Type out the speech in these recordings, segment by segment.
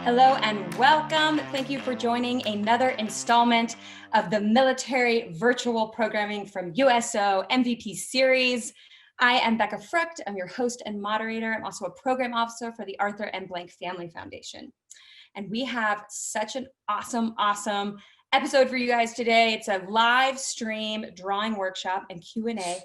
Hello and welcome. Thank you for joining another installment of the Military Virtual Programming from USO MVP Series. I am Becca Frucht. I'm your host and moderator. I'm also a program officer for the Arthur M. Blank Family Foundation. And we have such an awesome episode for you guys today. It's a live stream drawing workshop and Q&A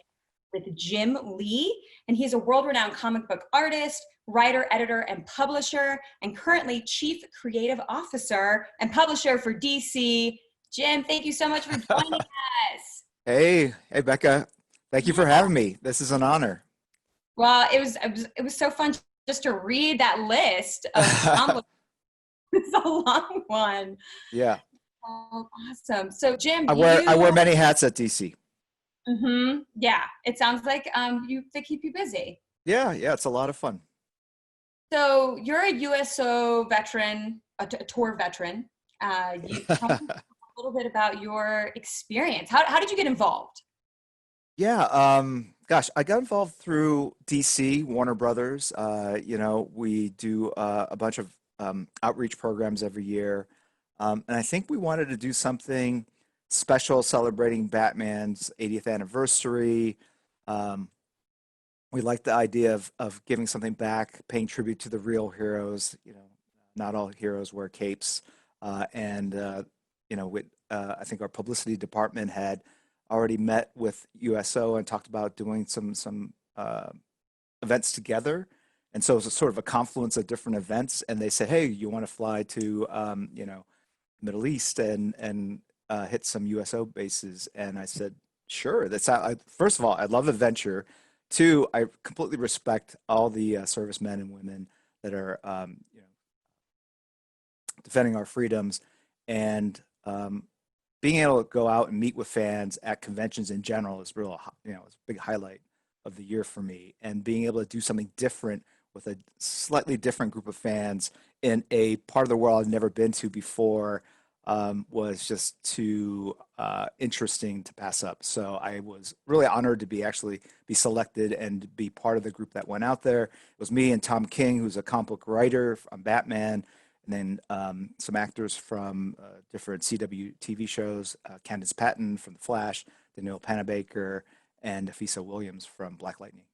with Jim Lee, and he's a world-renowned comic book artist, writer, editor, and publisher, and currently Chief Creative Officer and Publisher for DC. Jim, thank you so much for joining us. Hey, Becca. Thank you for having me. This is an honor. Well, it was so fun just to read that list of comic books. It's a long one. Yeah. Oh, awesome. So, Jim, I wear many hats at DC. Yeah, it sounds like they keep you busy. Yeah, it's a lot of fun. So you're a USO veteran, a tour veteran. You tell me a little bit about your experience. How did you get involved? Yeah, gosh, I got involved through DC, Warner Brothers. We do a bunch of outreach programs every year. And I think we wanted to do something special celebrating Batman's 80th anniversary. We liked the idea of giving something back, paying tribute to the real heroes. Not all heroes wear capes. I think our publicity department had already met with USO and talked about doing some events together. And so it was sort of a confluence of different events. And they said, hey, you want to fly to, Middle East and hit some USO bases, and I said, sure. First of all, I love adventure. Two, I completely respect all the servicemen and women that are, defending our freedoms, and being able to go out and meet with fans at conventions in general is it's a big highlight of the year for me. And being able to do something different with a slightly different group of fans in a part of the world I've never been to before was just too interesting to pass up. So I was really honored to be selected and be part of the group that went out there. It was me and Tom King, who's a comic book writer on Batman, and then some actors from different CW TV shows, Candace Patton from The Flash, Danielle Panabaker, and Afisa Williams from Black Lightning.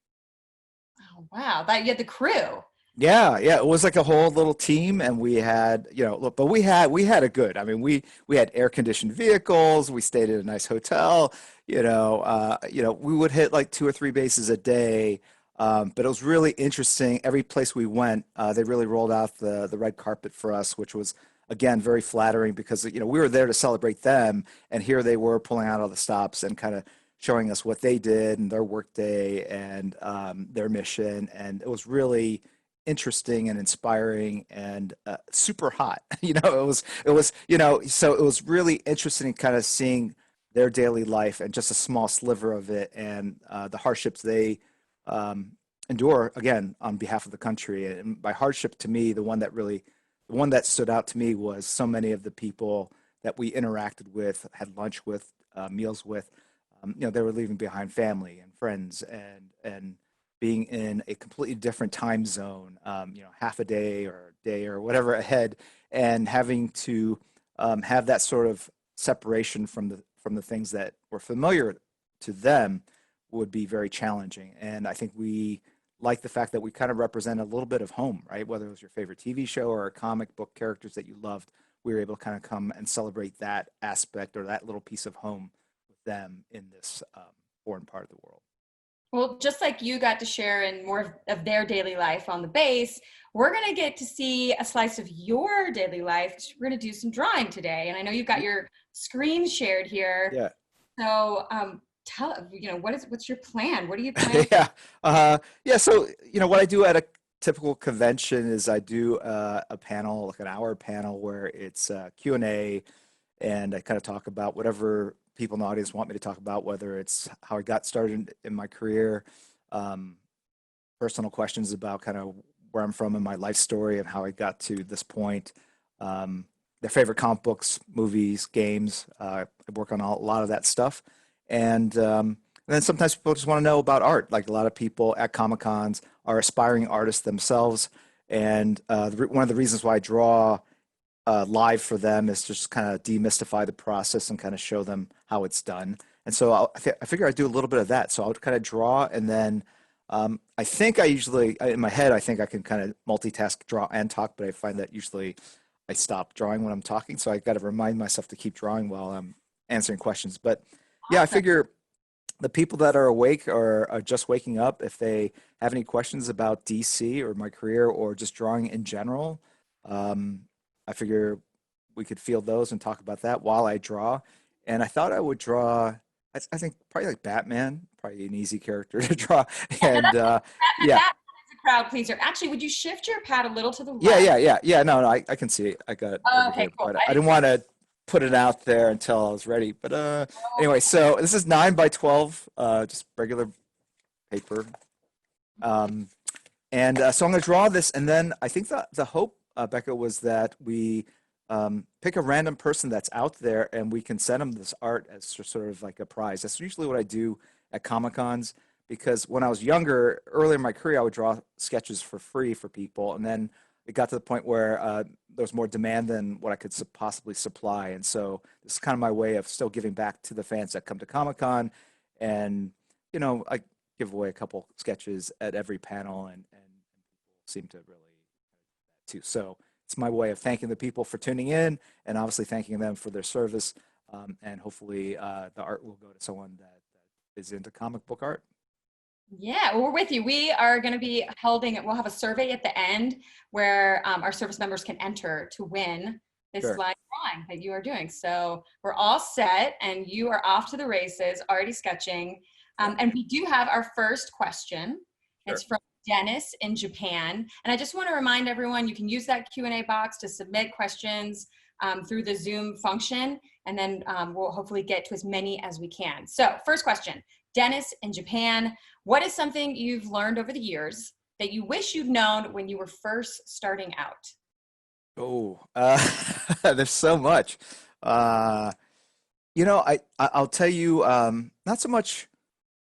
Oh, wow. You had the crew. Yeah, it was like a whole little team, and we had, but we had a good. I mean, we had air conditioned vehicles. We stayed at a nice hotel. We would hit like 2 or 3 bases a day. But it was really interesting. Every place we went, they really rolled out the red carpet for us, which was again very flattering because we were there to celebrate them, and here they were pulling out all the stops and kind of showing us what they did and their workday and their mission, and it was really interesting and inspiring and super hot. So it was really interesting kind of seeing their daily life and just a small sliver of it, and the hardships they endure again on behalf of the country. And by hardship, to me, the one that stood out to me was so many of the people that we interacted with, had lunch with, meals with. They were leaving behind family and friends and being in a completely different time zone, half a day or whatever ahead, and having to have that sort of separation from the things that were familiar to them would be very challenging. And I think we like the fact that we kind of represent a little bit of home, right? Whether it was your favorite TV show or comic book characters that you loved, we were able to kind of come and celebrate that aspect or that little piece of home with them in this foreign part of the world. Well, just like you got to share in more of their daily life on the base, we're going to get to see a slice of your daily life. We're going to do some drawing today. And I know you've got your screen shared here. Yeah. So what's your plan? What do you plan? So, what I do at a typical convention is I do a panel, like an hour panel where it's Q&A, and I kind of talk about whatever people in the audience want me to talk about, whether it's how I got started in my career, personal questions about kind of where I'm from in my life story and how I got to this point, their favorite comic books, movies, games. I work on a lot of that stuff. And And then sometimes people just want to know about art. Like a lot of people at Comic Cons are aspiring artists themselves. And one of the reasons why I draw live for them is just kind of demystify the process and kind of show them how it's done. And so I figure I do a little bit of that. So I would kind of draw, and then I think I usually, in my head, I think I can kind of multitask, draw and talk, but I find that usually I stop drawing when I'm talking. So I got to remind myself to keep drawing while I'm answering questions. But yeah, I Awesome. figure the people that are awake or are just waking up, if they have any questions about DC or my career or just drawing in general, um, I figure we could field those and talk about that while I draw. And I thought I would draw, I think probably like Batman, probably an easy character to draw. Yeah, no, And yeah, that is a crowd pleaser. Actually, would you shift your pad a little to the yeah, left? yeah, yeah, yeah. No, no, I can see it. I got it over Okay, here, cool. but I I didn't didn't want to put it out there until I was ready. But anyway, so this is 9 by 12, just regular paper. Um, and so I'm going to draw this, and then I think the hope, Becca, was that we pick a random person that's out there, and we can send them this art as sort of like a prize. That's usually what I do at Comic Cons, because when I was younger, earlier in my career, I would draw sketches for free for people, and then it got to the point where there was more demand than what I could possibly supply, and so this is kind of my way of still giving back to the fans that come to Comic Con, and I give away a couple sketches at every panel, and people seem to really too. So it's my way of thanking the people for tuning in, and obviously thanking them for their service. And hopefully, the art will go to someone that is into comic book art. Yeah, well, we're with you. We are going to be holding it. We'll have a survey at the end where our service members can enter to win this Sure, live drawing that you are doing. So we're all set, and you are off to the races, already sketching. sure, And we do have our first question. It's sure. from Dennis in Japan. And I just want to remind everyone, you can use that Q&A box to submit questions through the Zoom function, and then we'll hopefully get to as many as we can. So first question, Dennis in Japan. What is something you've learned over the years that you wish you'd known when you were first starting out? Oh, there's so much. Uh, I'll tell you, not so much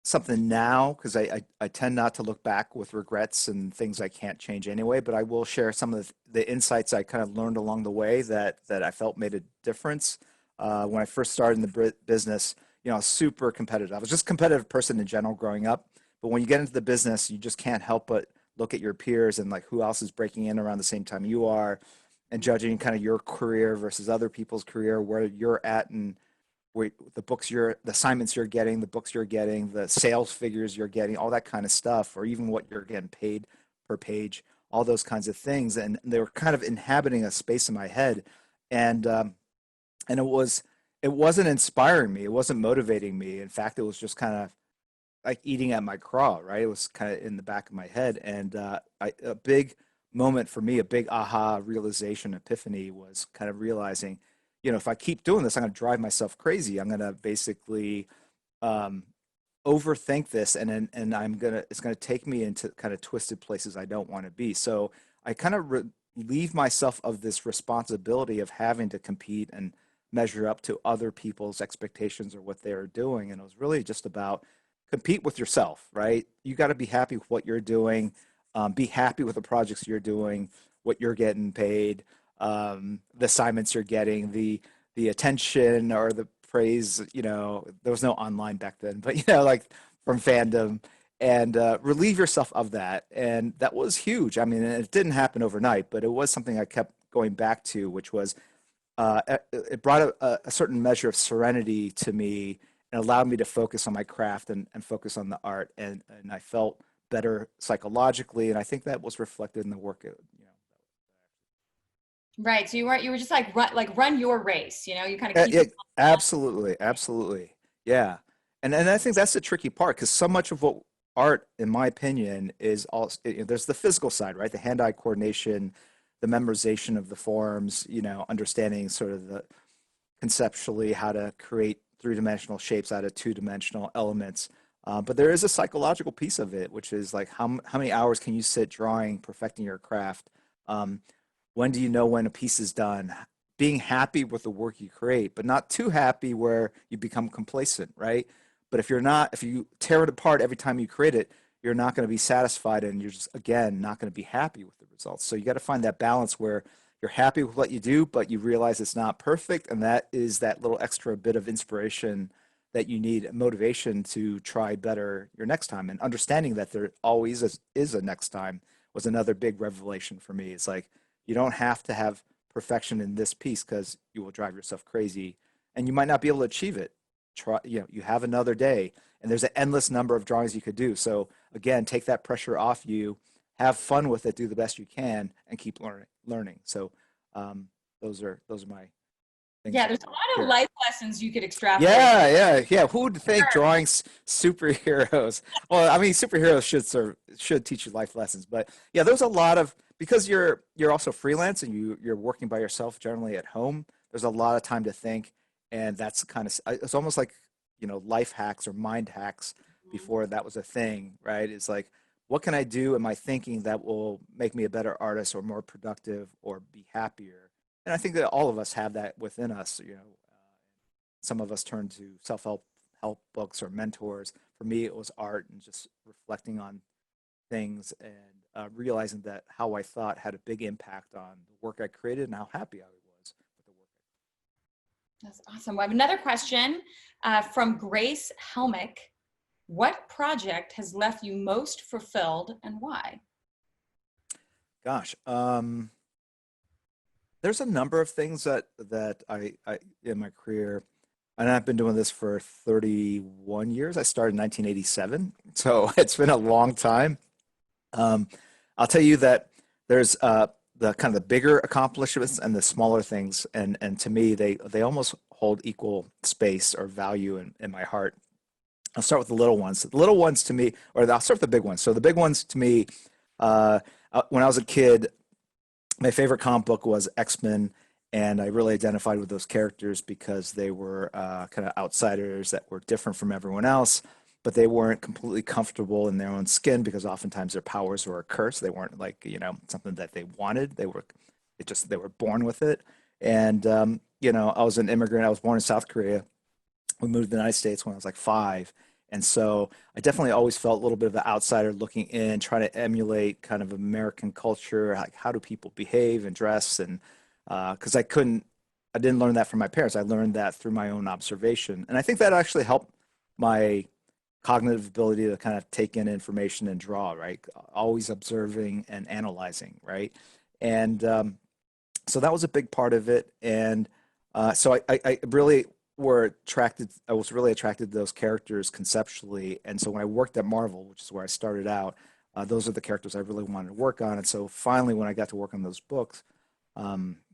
something now because I tend not to look back with regrets and things I can't change anyway, but I will share some of the insights I kind of learned along the way that I felt made a difference. When I first started in the business, I was super competitive. I was just a competitive person in general growing up, but when you get into the business, you just can't help but look at your peers and like who else is breaking in around the same time you are, and judging kind of your career versus other people's career, where you're at, and where the assignments you're getting, the books you're getting, the sales figures you're getting, all that kind of stuff, or even what you're getting paid per page, all those kinds of things. And they were kind of inhabiting a space in my head. And it wasn't inspiring me. It wasn't motivating me. In fact, it was just kind of like eating at my craw, right? It was kind of in the back of my head. And a big moment for me, a big aha realization, epiphany, was kind of realizing, if I keep doing this, I'm going to drive myself crazy. I'm going to basically um, overthink this, and it's gonna take me into kind of twisted places I don't want to be. So I kind of relieve myself of this responsibility of having to compete and measure up to other people's expectations or what they're doing. And it was really just about compete with yourself, right? You got to be happy with what you're doing, be happy with the projects you're doing, what you're getting paid, the assignments you're getting, the attention or the praise. There was no online back then, but like from fandom, and relieve yourself of that. And that was huge. I mean, it didn't happen overnight, but it was something I kept going back to, which was it brought a certain measure of serenity to me and allowed me to focus on my craft and focus on the art. And I felt better psychologically. And I think that was reflected in the work. Right. So you were just like run your race, you kind of keep Yeah, it. absolutely, absolutely. Yeah. And I think that's the tricky part, because so much of what art, in my opinion, is also, there's the physical side, right? The hand-eye coordination, the memorization of the forms, understanding sort of the conceptually how to create three-dimensional shapes out of two-dimensional elements. But there is a psychological piece of it, which is like how many hours can you sit drawing, perfecting your craft? Um, when do you know when a piece is done? Being happy with the work you create, but not too happy where you become complacent, right? But if you're not, if you tear it apart every time you create it, you're not going to be satisfied, and you're just, again, not going to be happy with the results. So you got to find that balance where you're happy with what you do, but you realize it's not perfect. And that is that little extra bit of inspiration that you need, motivation to try better your next time. And understanding that there always is a next time was another big revelation for me. It's like, you don't have to have perfection in this piece because you will drive yourself crazy and you might not be able to achieve it. Try, you have another day, and there's an endless number of drawings you could do. So again, take that pressure off you, have fun with it, do the best you can, and keep learning. So those are my things Yeah, that I there's a would lot of share. life lessons you could extrapolate. Yeah. Who would think drawing superheroes? Well, I mean, superheroes should teach you life lessons, but yeah, there's a lot of, because you're also freelance and you're working by yourself generally at home. There's a lot of time to think, and that's kind of, it's almost like, life hacks or mind hacks before that was a thing, right? It's like, what can I do in my thinking that will make me a better artist or more productive or be happier? And I think that all of us have that within us. Some of us turn to self help books or mentors. For me, it was art and just reflecting on things, and realizing that how I thought had a big impact on the work I created and how happy I was with the work. That's awesome. We have another question from Grace Helmick. What project has left you most fulfilled and why? Gosh, there's a number of things that I in my career, and I've been doing this for 31 years. I started in 1987, so it's been a long time. Um, I'll tell you that there's the kind of the bigger accomplishments and the smaller things, and to me, they almost hold equal space or value in my heart. I'll start with the little ones. The little ones to me, or I'll start with the big ones. So the big ones to me, uh, when I was a kid, my favorite comic book was X-Men, and I really identified with those characters because they were kind of outsiders that were different from everyone else, but they weren't completely comfortable in their own skin because oftentimes their powers were a curse. They weren't like, something that they wanted. They were born with it. And I was an immigrant. I was born in South Korea. We moved to the United States when I was like 5. And so I definitely always felt a little bit of an outsider looking in, trying to emulate kind of American culture, like how do people behave and dress, and because I didn't learn that from my parents. I learned that through my own observation, and I think that actually helped my cognitive ability to kind of take in information and draw, right? Always observing and analyzing, right? And so that was a big part of it, and so I really I was really attracted to those characters conceptually, and so when I worked at Marvel, which is where I started out, those are the characters I really wanted to work on. And so finally, when I got to work on those books,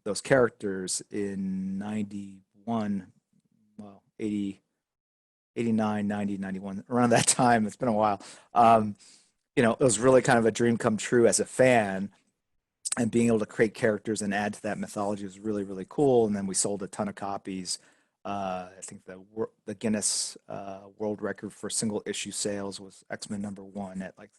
those characters in 91, well, 80, 89, 90, 91, around that time, it's been a while. It was really kind of a dream come true as a fan, and being able to create characters and add to that mythology was really, really cool. And then we sold a ton of copies. I think the Guinness World Record for single issue sales was X-Men #1 at like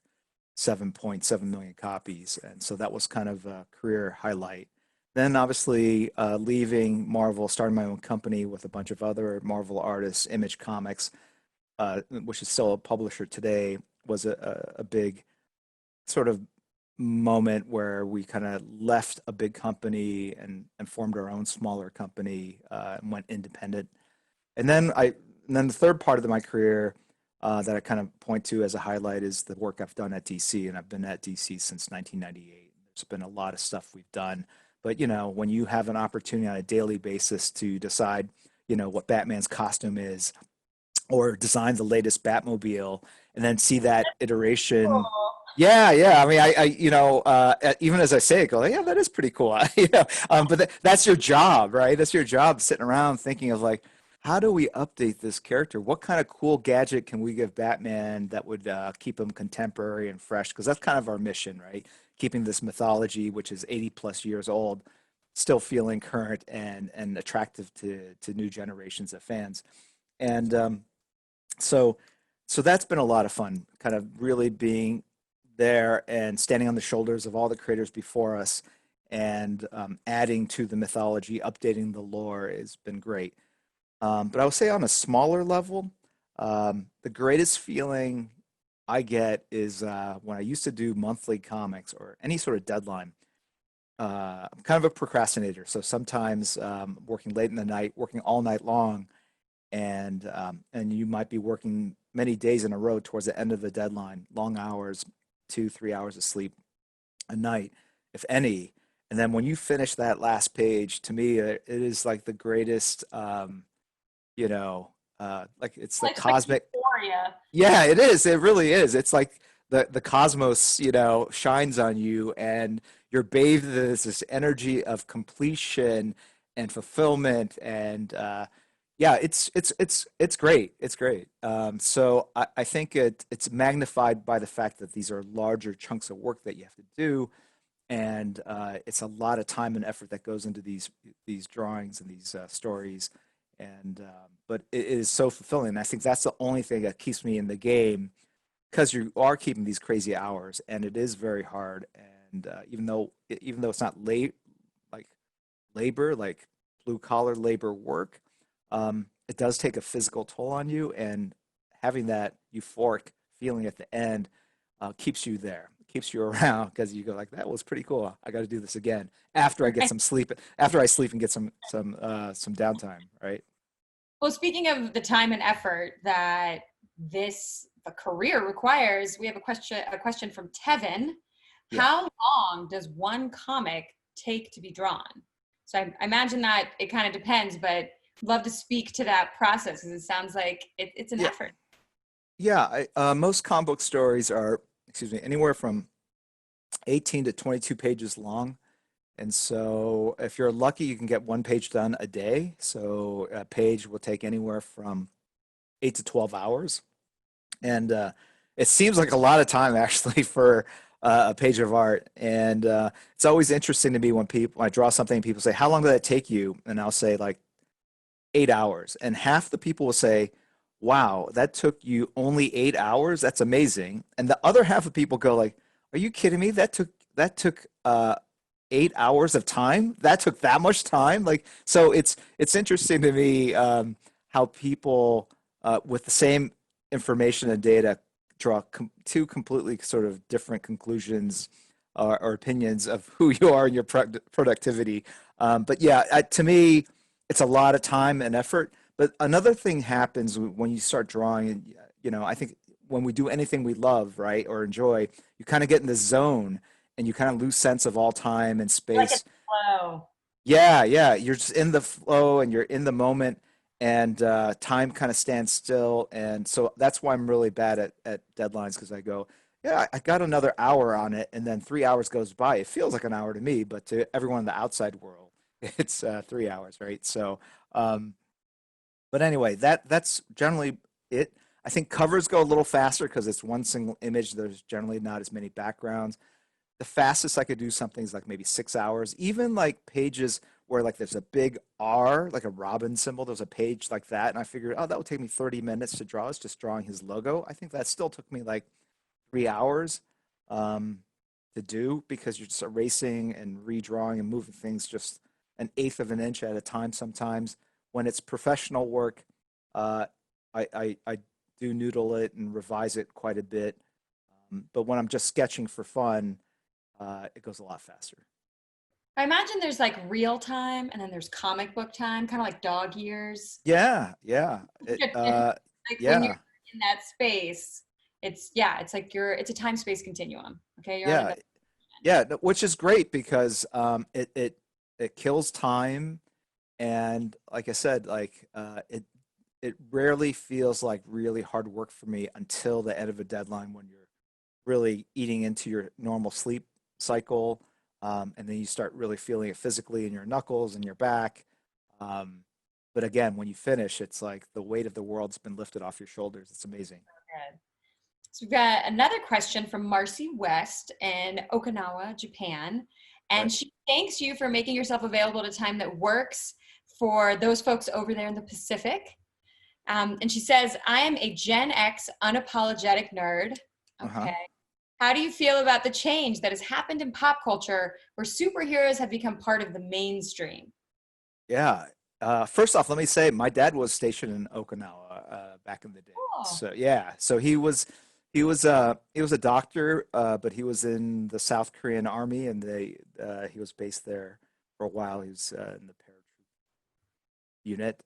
7.7 million copies, and so that was kind of a career highlight. Then obviously leaving Marvel, starting my own company with a bunch of other Marvel artists, Image Comics, which is still a publisher today, was a big sort of moment where we kind of left a big company and formed our own smaller company, and went independent. And then the third part of my career that I kind of point to as a highlight is the work I've done at DC, and I've been at DC since 1998. There's been a lot of stuff we've done, but when you have an opportunity on a daily basis to decide, what Batman's costume is, or design the latest Batmobile, and then see that iteration. Yeah. I mean, even as I say it, go, yeah, that is pretty cool. But that's your job, right? That's your job, sitting around thinking of like, how do we update this character? What kind of cool gadget can we give Batman that would keep him contemporary and fresh? Because that's kind of our mission, right? Keeping this mythology, which is 80 plus years old, still feeling current and attractive to new generations of fans. And so so that's been a lot of fun, kind of really being there and standing on the shoulders of all the creators before us, and adding to the mythology, updating the lore has been great. But I would say on a smaller level, The greatest feeling I get is when I used to do monthly comics or any sort of deadline. I'm kind of a procrastinator, so sometimes working late in the night, working all night long, and you might be working many days in a row towards the end of the deadline, long hours, 2, 3 hours of sleep a night, if any. And then when you finish that last page, to me, it is like the greatest, you know, like it's the It's like cosmic. euphoria. Yeah, it is. It really is. It's like the cosmos, shines on you, and you're bathed in this energy of completion and fulfillment, and yeah, it's great. It's great. So I think it's magnified by the fact that these are larger chunks of work that you have to do, and it's a lot of time and effort that goes into these drawings and these stories, and but it is so fulfilling. I think that's the only thing that keeps me in the game because you are keeping these crazy hours, and it is very hard. And even though it's not like labor, like blue collar labor work, it does take a physical toll on you, and having that euphoric feeling at the end keeps you there, keeps you around because you go like, that was pretty cool. I got to do this again after I get some sleep, after I sleep and get some downtime, right? Well, speaking of the time and effort that the career requires, we have a question from Tevin. Yeah. How long does one comic take to be drawn? So I imagine that it kind of depends, but love to speak to that process because it sounds like it's an Yeah. effort. Yeah. Most comic book stories are, excuse me, anywhere from 18 to 22 pages long. And so if you're lucky, you can get one page done a day. So a page will take anywhere from 8 to 12 hours. And it seems like a lot of time actually for a page of art. And it's always interesting to me when I draw something and people say, how long did that take you? And I'll say like 8 hours. And half the people will say, wow, that took you only 8 hours. That's amazing. And the other half of people go like, are you kidding me? That took 8 hours of time. That took that much time. Like, so it's interesting to me how people with the same information and data draw two completely sort of different conclusions or opinions of who you are and your productivity. But yeah, to me, it's a lot of time and effort. But another thing happens when you start drawing, and I think when we do anything we love, right, or enjoy, you kind of get in the zone and you kind of lose sense of all time and Like it's space. slow. Yeah, yeah, you're just in the flow and you're in the moment, and time kind of stands still. And so that's why I'm really bad at deadlines because I go, yeah, I got another hour on it, and then 3 hours goes by. It feels like an hour to me, but to everyone in the outside world, it's 3 hours, right? So, um, but anyway, that's generally it. I think covers go a little faster because it's one single image. There's generally not as many backgrounds. The fastest I could do something is like maybe 6 hours. Even like pages where like there's a big R, like a Robin symbol. There's a page like that, and I figured, oh, that would take me 30 minutes to draw. It's just drawing his logo. I think that still took me like 3 hours um, to do because you're just erasing and redrawing and moving things just an eighth of an inch at a time sometimes. When it's professional work, uh, I do noodle it and revise it quite a bit. But when I'm just sketching for fun, it goes a lot faster. I imagine there's like real time and then there's comic book time, kind of like dog years. Yeah, yeah, Like when you're yeah, in that space, it's like it's a time space continuum. Okay, you're on yeah, another. yeah. Which is great because it kills time, and like I said, like it rarely feels like really hard work for me until the end of a deadline when you're really eating into your normal sleep cycle, and then you start really feeling it physically in your knuckles and your back. Um, but again, when you finish, it's like the weight of the world's been lifted off your shoulders. It's amazing. Good. So we've got another question from Marcy West in Okinawa, Japan. Right. And she thanks you for making yourself available at a time that works for those folks over there in the Pacific. And she says, I am a Gen X unapologetic nerd. Uh-huh. Okay. How do you feel about the change that has happened in pop culture where superheroes have become part of the mainstream? Yeah. First off, let me say my dad was stationed in Okinawa back in the day. Oh, So yeah, so he was a doctor, but he was in the South Korean army, and he was based there for a while. He was in the paratroop unit,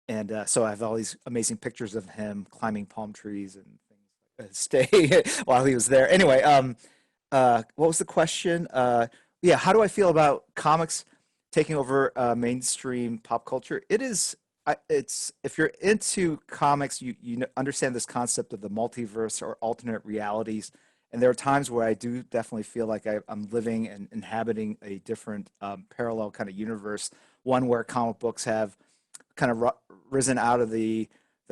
and so I have all these amazing pictures of him climbing palm trees and things like that, stay while he was there. Anyway, what was the question? Yeah, how do I feel about comics taking over mainstream pop culture? It's if you're into comics, you understand this concept of the multiverse or alternate realities. And there are times where I do definitely feel like I'm living and inhabiting a different parallel kind of universe, one where comic books have kind of risen out of the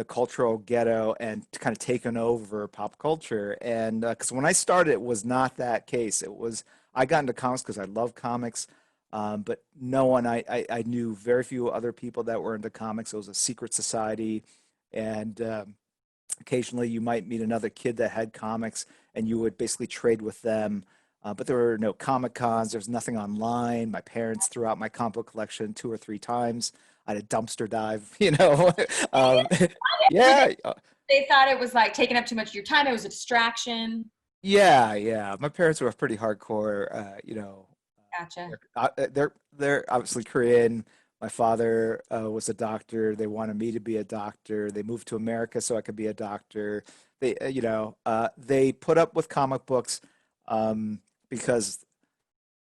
cultural ghetto and kind of taken over pop culture. And because when I started, it was not that case. It was I got into comics because I love comics, but no one I knew very few other people that were into comics. It was a secret society, and occasionally you might meet another kid that had comics, and you would basically trade with them. But there were no comic cons. There was nothing online. My parents threw out my comic book collection two or three times. I had a dumpster dive, you know. um, were they, yeah, they thought it was like taking up too much of your time. It was a distraction. yeah. My parents were pretty hardcore. Gotcha. They're obviously Korean. My father was a doctor. They wanted me to be a doctor. They moved to America so I could be a doctor. They put up with comic books because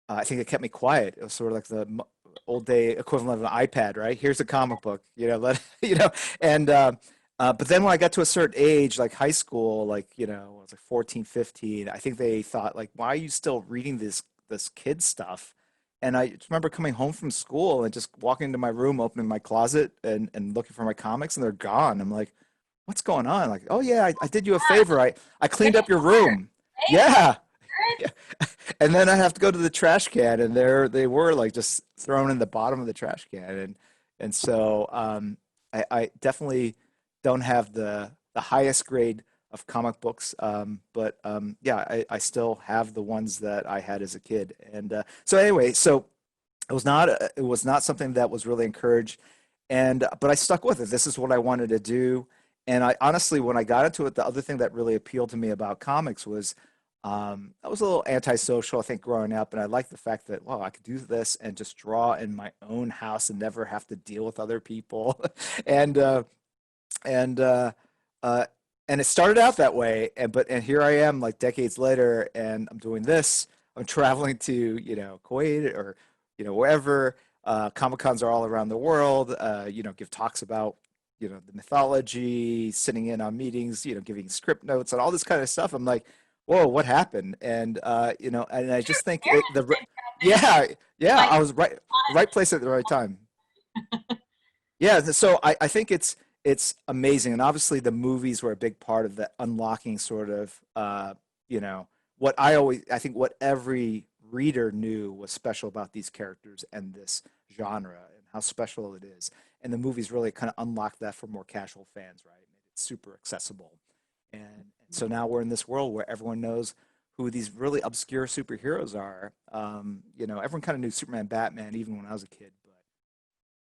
I think it kept me quiet. It was sort of like the old day equivalent of an iPad, right? Here's a comic book, and but then when I got to a certain age, like high school, like, I was like 14, 15, I think they thought like, why are you still reading this kid stuff? And I just remember coming home from school and just walking into my room, opening my closet and looking for my comics, and they're gone. I'm like, what's going on? Like, oh yeah, I did you a favor. I cleaned up your room. Hey, Yeah. Yeah. And then I have to go to the trash can, and there they were, like just thrown in the bottom of the trash can, and so I definitely don't have the highest grade of comic books, but yeah, I still have the ones that I had as a kid, and so anyway, so it was not something that was really encouraged, and but I stuck with it. This is what I wanted to do, and I honestly, when I got into it, the other thing that really appealed to me about comics was I was a little antisocial, I think, growing up, and I liked the fact that, wow, I could do this and just draw in my own house and never have to deal with other people. and and uh, and it started out that way, and here I am, like decades later, and I'm doing this. I'm traveling to Kuwait or wherever. Comic cons are all around the world. Give talks about the mythology, sitting in on meetings, giving script notes and all this kind of stuff. I'm like, whoa, what happened? And and I just think yeah, yeah, like, I was right place at the right time. Yeah, so I think it's amazing, and obviously the movies were a big part of the unlocking sort of you know I think what every reader knew was special about these characters and this genre and how special it is, and the movies really kind of unlocked that for more casual fans, right? Made it super accessible, and so now we're in this world where everyone knows who these really obscure superheroes are. Everyone kind of knew Superman, Batman, even when I was a kid, but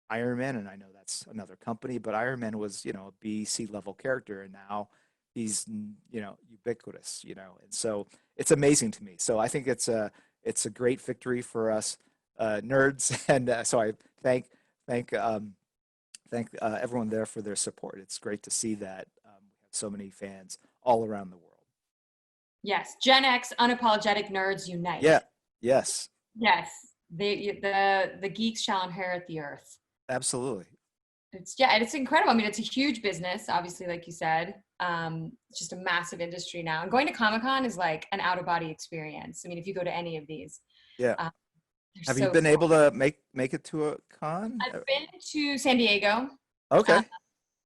Iron Man, and I know that's another company, but Iron Man was, a B, C level character, and now he's, ubiquitous, and so it's amazing to me. So I think it's a great victory for us nerds, and so I thank thank everyone there for their support. It's great to see that we have so many fans all around the world. yes, Gen X unapologetic nerds Yeah, unite. yes, Yes, the geeks shall inherit the earth. absolutely. And it's incredible. I mean, it's a huge business, obviously, like you said. It's just a massive industry now. And going to Comic Con is like an out of body experience. I mean, if you go to any of these, Yeah. um, they're Have you so been fun. able to make it to a con? I've been to San Diego, uh, Okay.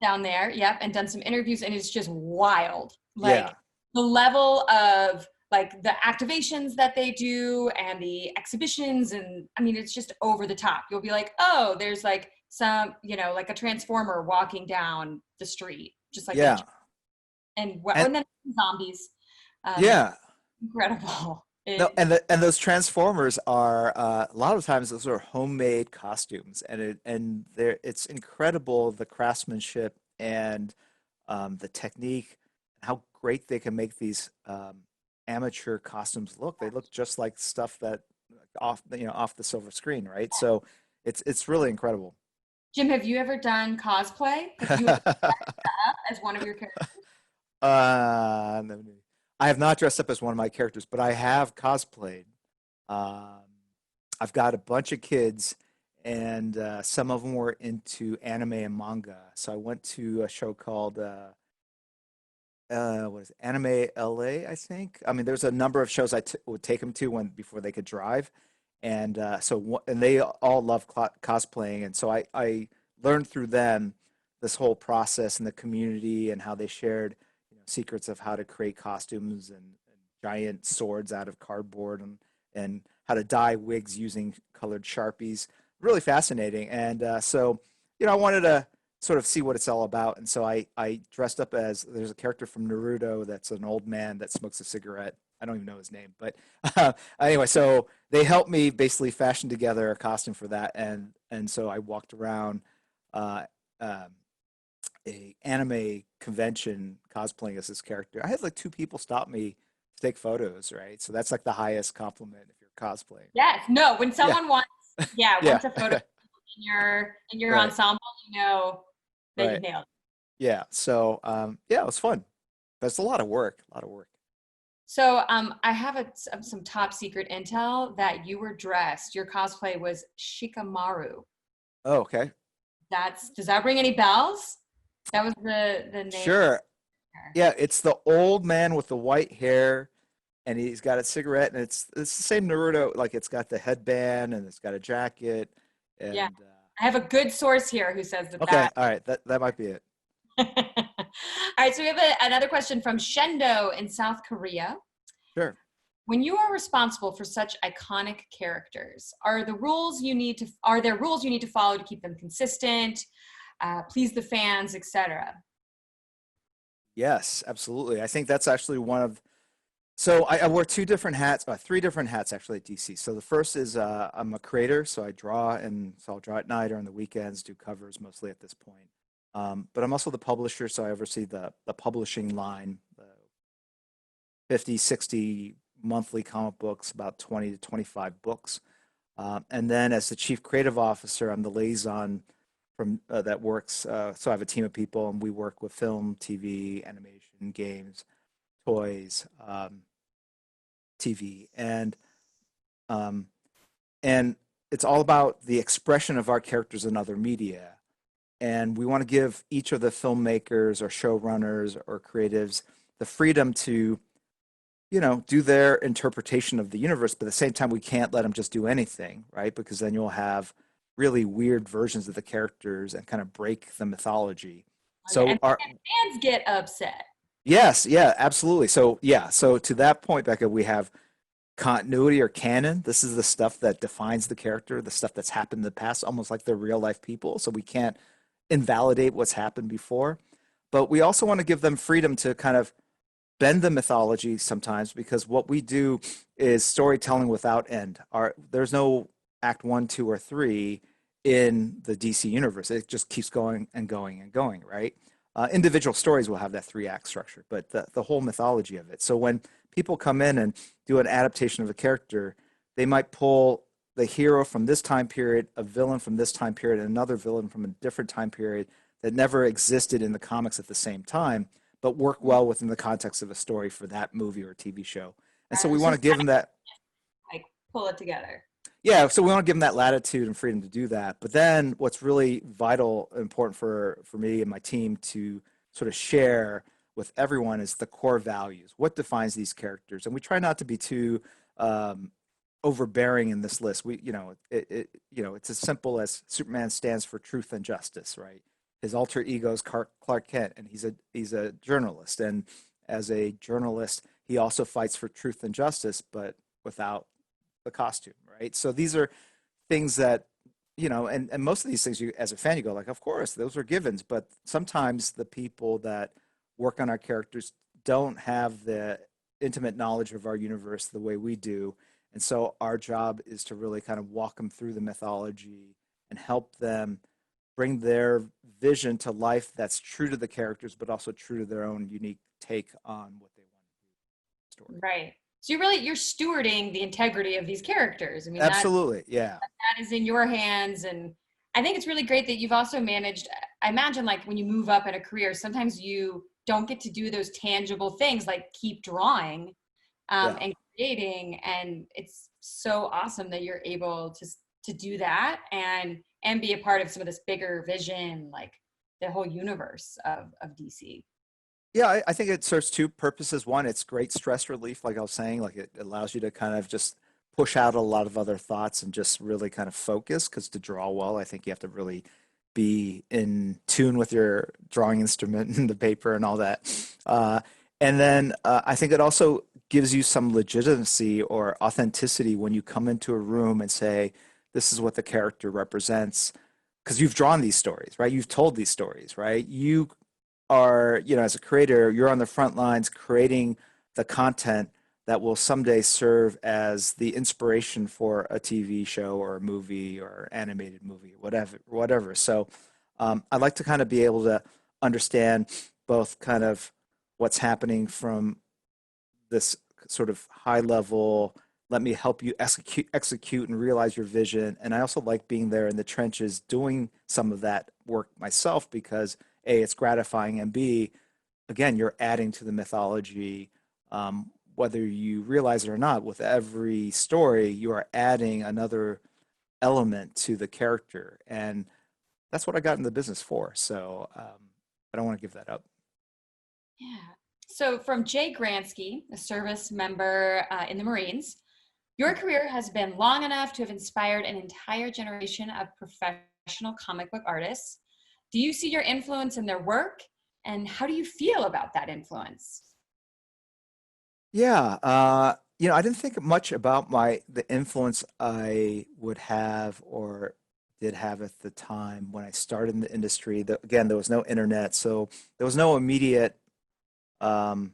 down there, yep, and done some interviews, and it's just wild. Like Yeah. the level of like the activations that they do and the exhibitions, and I mean, it's just over the top. You'll be like, oh, there's like some, like a transformer walking down the street, just like Yeah. and And then zombies. Um, yeah. Incredible. No, It, and those Transformers are a lot of times those are homemade costumes, and it's incredible the craftsmanship and the technique, how great they can make these amateur costumes look. They look just like stuff that off the silver screen, right? So it's really incredible. Jim, have you ever done cosplay? Have you ever dressed up as one of your characters? No, no. I have not dressed up as one of my characters, but I have cosplayed. Um, I've got a bunch of kids, and some of them were into anime and manga. So I went to a show called what is it, Anime LA, I think. I mean, there's a number of shows would take them to when before they could drive, and and they all love cosplaying, and so I learned through them this whole process and the community and how they shared secrets of how to create costumes and giant swords out of cardboard and how to dye wigs using colored Sharpies. Really fascinating, and I wanted to sort of see what it's all about. And so I dressed up as there's a character from Naruto that's an old man that smokes a cigarette. I don't even know his name, but anyway, so they helped me basically fashion together a costume for that, and so I walked around uh, um, a anime convention cosplaying as this character. I had like two people stop me to take photos, right? So that's like the highest compliment if you're cosplaying. Yes. No, when Yeah, someone wants, yeah, yeah, wants a photo in your right, ensemble, that you've right. nailed it. Yeah. So yeah, it was fun. But it's a lot of work. A lot of work. So I have some top secret intel that you were dressed. Your cosplay was Shikamaru. Oh, okay. Does that ring any bells? That was the name of Sure. her. Yeah, it's the old man with the white hair, and he's got a cigarette, and it's the same Naruto. Like it's got the headband, and it's got a jacket, Yeah. and I have a good source here who says okay, that. all right, that might be it. All right, so we have another question from Shendo in South Korea. Sure. When you are responsible for such iconic characters, are there rules you need to follow to keep them consistent, please the fans, etc.? Yes, absolutely. I think that's actually one of. So I wear two different hats, three different hats actually at DC. So the first is I'm a creator, so I draw, and so I'll draw at night or on the weekends, do covers mostly at this point. But I'm also the publisher, so I oversee the publishing line, the 50, 60 monthly comic books, about 20 to 25 books. And then as the chief creative officer, I'm the liaison from that works. So I have a team of people, and we work with film, TV, animation, games, toys, TV, um, and it's all about the expression of our characters in other media. And we want to give each of the filmmakers or showrunners or creatives the freedom to do their interpretation of the universe, but at the same time, we can't let them just do anything, right? Because then you'll have really weird versions of the characters and kind of break the mythology. Okay, So and fans get upset. yes, yeah, absolutely. So yeah, so to that point, Becca, we have continuity or canon. This is the stuff that defines the character, the stuff that's happened in the past, almost like they're real life people. So we can't invalidate what's happened before. But we also want to give them freedom to kind of bend the mythology sometimes because what we do is storytelling without end. There's no act one, two, or three in the DC universe. It just keeps going and going and going, right? Individual stories will have that three-act structure, but the whole mythology of it. So when people come in and do an adaptation of a character, they might pull the hero from this time period, a villain from this time period, and another villain from a different time period that never existed in the comics at the same time, but work well within the context of a story for that movie or TV show. And so we So want to it's give them that, like pull it together. yeah, so we want to give them that latitude and freedom to do that. But then what's really vital, important for me and my team to sort of share with everyone is the core values. What defines these characters? And we try not to be too um, overbearing in this list. It's as simple as Superman stands for truth and justice, right? His alter ego is Clark Kent, and he's a journalist. And as a journalist, he also fights for truth and justice, but without the costume, right? So these are things that, and most of these things, you as a fan, you go like, of course, those are givens. But sometimes the people that work on our characters don't have the intimate knowledge of our universe the way we do. And so our job is to really kind of walk them through the mythology and help them bring their vision to life that's true to the characters, but also true to their own unique take on what they want to do in the story. Right. So you're stewarding the integrity of these characters. I mean, Absolutely. Yeah. that is in your hands. And I think it's really great that you've also managed. I imagine like when you move up in a career, sometimes you don't get to do those tangible things like keep drawing Yeah. and creating. And it's so awesome that you're able to do that and be a part of some of this bigger vision, like the whole universe of DC. Yeah, I think it serves two purposes. One, it's great stress relief, like I was saying, like it allows you to kind of just push out a lot of other thoughts and just really kind of focus. Because to draw well, I think you have to really be in tune with your drawing instrument and the paper and all that. And then I think it also gives you some legitimacy or authenticity when you come into a room and say, this is what the character represents. Because you've drawn these stories, right? You've told these stories, right? You are, as a creator, you're on the front lines creating the content that will someday serve as the inspiration for a TV show or a movie or animated movie, whatever. So I like to kind of be able to understand both kind of what's happening from this sort of high level, let me help you execute and realize your vision. And I also like being there in the trenches doing some of that work myself because A, it's gratifying, and B, again, you're adding to the mythology. Whether you realize it or not, with every story, you are adding another element to the character. And that's what I got in the business for. So I don't want to give that up. Yeah. So from Jay Gransky, a service member in the Marines, your career has been long enough to have inspired an entire generation of professional comic book artists. Do you see your influence in their work? And how do you feel about that influence? Yeah, I didn't think much about the influence I would have or did have at the time when I started in the industry. Again, there was no internet, so there was no immediate um,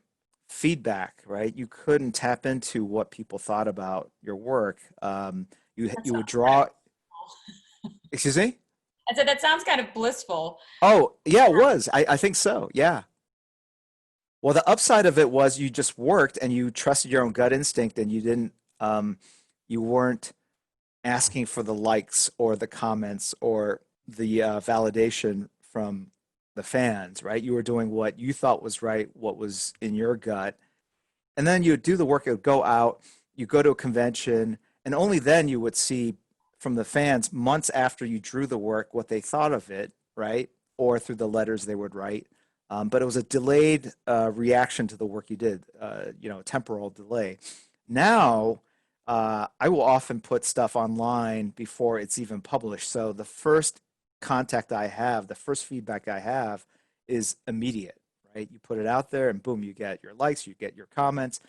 feedback, right? You couldn't tap into what people thought about your work. That You would sounds kind of draw. Excuse me? I said that sounds kind of blissful. Oh, yeah, it was. I think so. Yeah. Well, the upside of it was you just worked and you trusted your own gut instinct and you weren't asking for the likes or the comments or the validation from the fans, right? You were doing what you thought was right, what was in your gut. And then you would do the work, it would go out, you go to a convention, and only then you would see from the fans months after you drew the work what they thought of it, right? Or through the letters they would write. But it was a delayed reaction to the work you did, a temporal delay. Now, I will often put stuff online before it's even published. So the first contact I have, the first feedback I have is immediate, right? You put it out there and boom, you get your likes, you get your comments.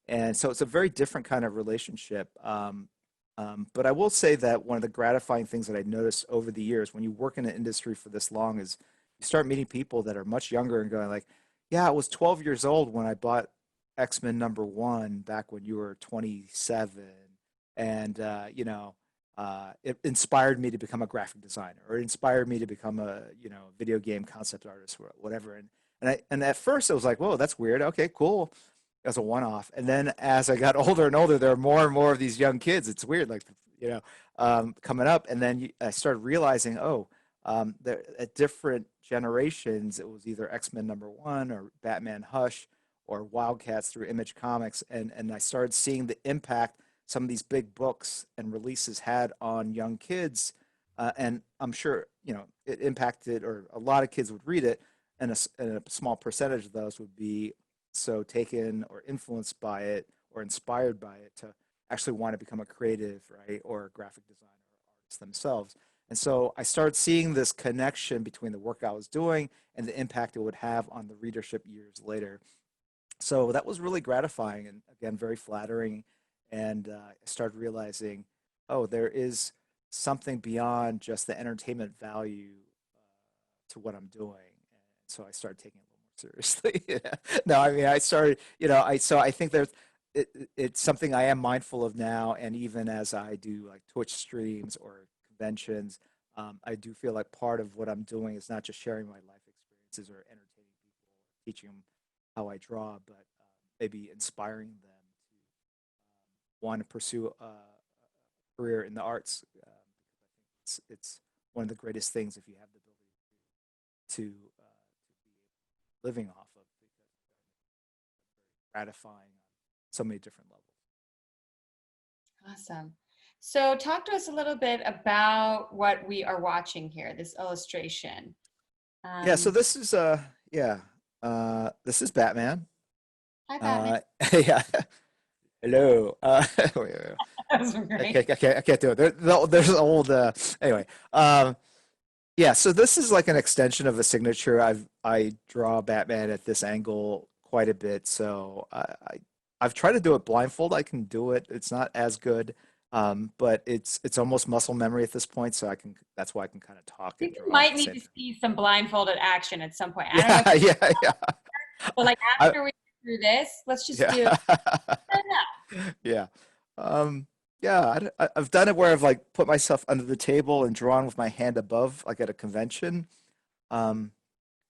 And so it's a very different kind of relationship. But I will say that one of the gratifying things that I noticed over the years when you work in an industry for this long is you start meeting people that are much younger and going like, yeah, I was 12 years old when I bought X-Men #1 back when you were 27. And, it inspired me to become a graphic designer or it inspired me to become a, video game concept artist or whatever. And at first it was like, whoa, that's weird. Okay, cool. As a one-off. And then as I got older and older, there are more and more of these young kids. It's weird, like, coming up. And then I started realizing, at different generations, it was either X-Men #1 or Batman Hush or Wildcats through Image Comics. And I started seeing the impact some of these big books and releases had on young kids. And I'm sure, it impacted, or a lot of kids would read it, and a small percentage of those would be so taken or influenced by it or inspired by it to actually want to become a creative, right, or a graphic designer or artist themselves. And so I started seeing this connection between the work I was doing and the impact it would have on the readership years later. So that was really gratifying and again very flattering. And I started realizing, oh, there is something beyond just the entertainment value to what I'm doing. And so I started taking it a little more seriously. Yeah. No, I mean, I started, so I think it's something I am mindful of now. And even as I do like Twitch streams or conventions, I do feel like part of what I'm doing is not just sharing my life experiences or entertaining people, teaching them how I draw, but maybe inspiring them to want to pursue a career in the arts. It's one of the greatest things if you have the ability to be living off of because it's gratifying on so many different levels. Awesome. So talk to us a little bit about what we are watching here, this illustration. Yeah, so Um, this is yeah, this is Batman. Hi, Batman. Yeah. Hello. Wait, wait, wait. That was great. I can't do it. There's old anyway. Yeah, so this is like an extension of a signature. I draw Batman at this angle quite a bit, so I've tried to do it blindfold. I can do it. It's not as good, but it's almost muscle memory at this point, so I can. That's why I can kind of I talk and think we draw at might the need same to time. see some blindfolded action at some point. I don't know if Yeah, yeah, yeah. but like I, after we get through this, let's just yeah. do I don't know. Yeah. Um, yeah, I've done it where I've like put myself under the table and drawn with my hand above, like at a convention. Um,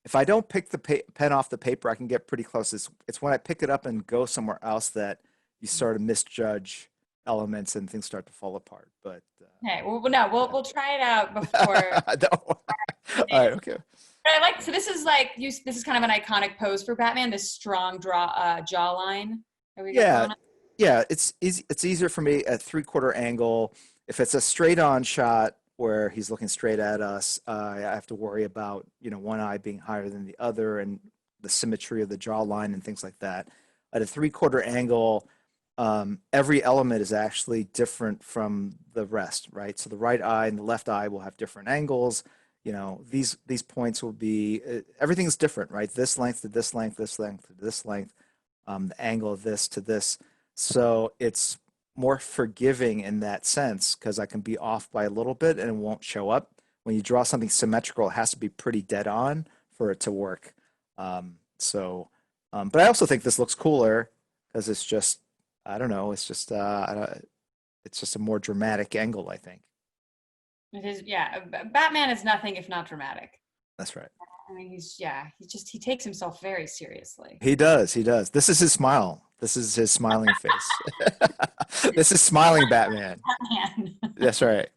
if I don't pick the pen off the paper, I can get pretty close. It's when I pick it up and go somewhere else that you sort of misjudge elements and things start to fall apart. But Okay, well, no, we'll try it out before. no. All right, okay. But I like, so this is like this is kind of an iconic pose for Batman, this strong jawline that we got Yeah, going on. yeah, it's easy. It's easier for me at three-quarter angle. If it's a straight-on shot where he's looking straight at us, I have to worry about, one eye being higher than the other and the symmetry of the jawline and things like that. At a three-quarter angle, every element is actually different from the rest, right? So the right eye and the left eye will have different angles. These points will be everything's different, right? This length to this length, this length to this length, the angle of this to this. So it's more forgiving in that sense because I can be off by a little bit and it won't show up. When you draw something symmetrical, it has to be pretty dead on for it to work. But I also think this looks cooler because it's just, I don't know, it's just, it's just a more dramatic angle, I think. It is, yeah. Batman is nothing if not dramatic. That's right. I mean, he takes himself very seriously. He does. He does. This is his smile. This is his smiling face. This is smiling Batman. Batman. That's right.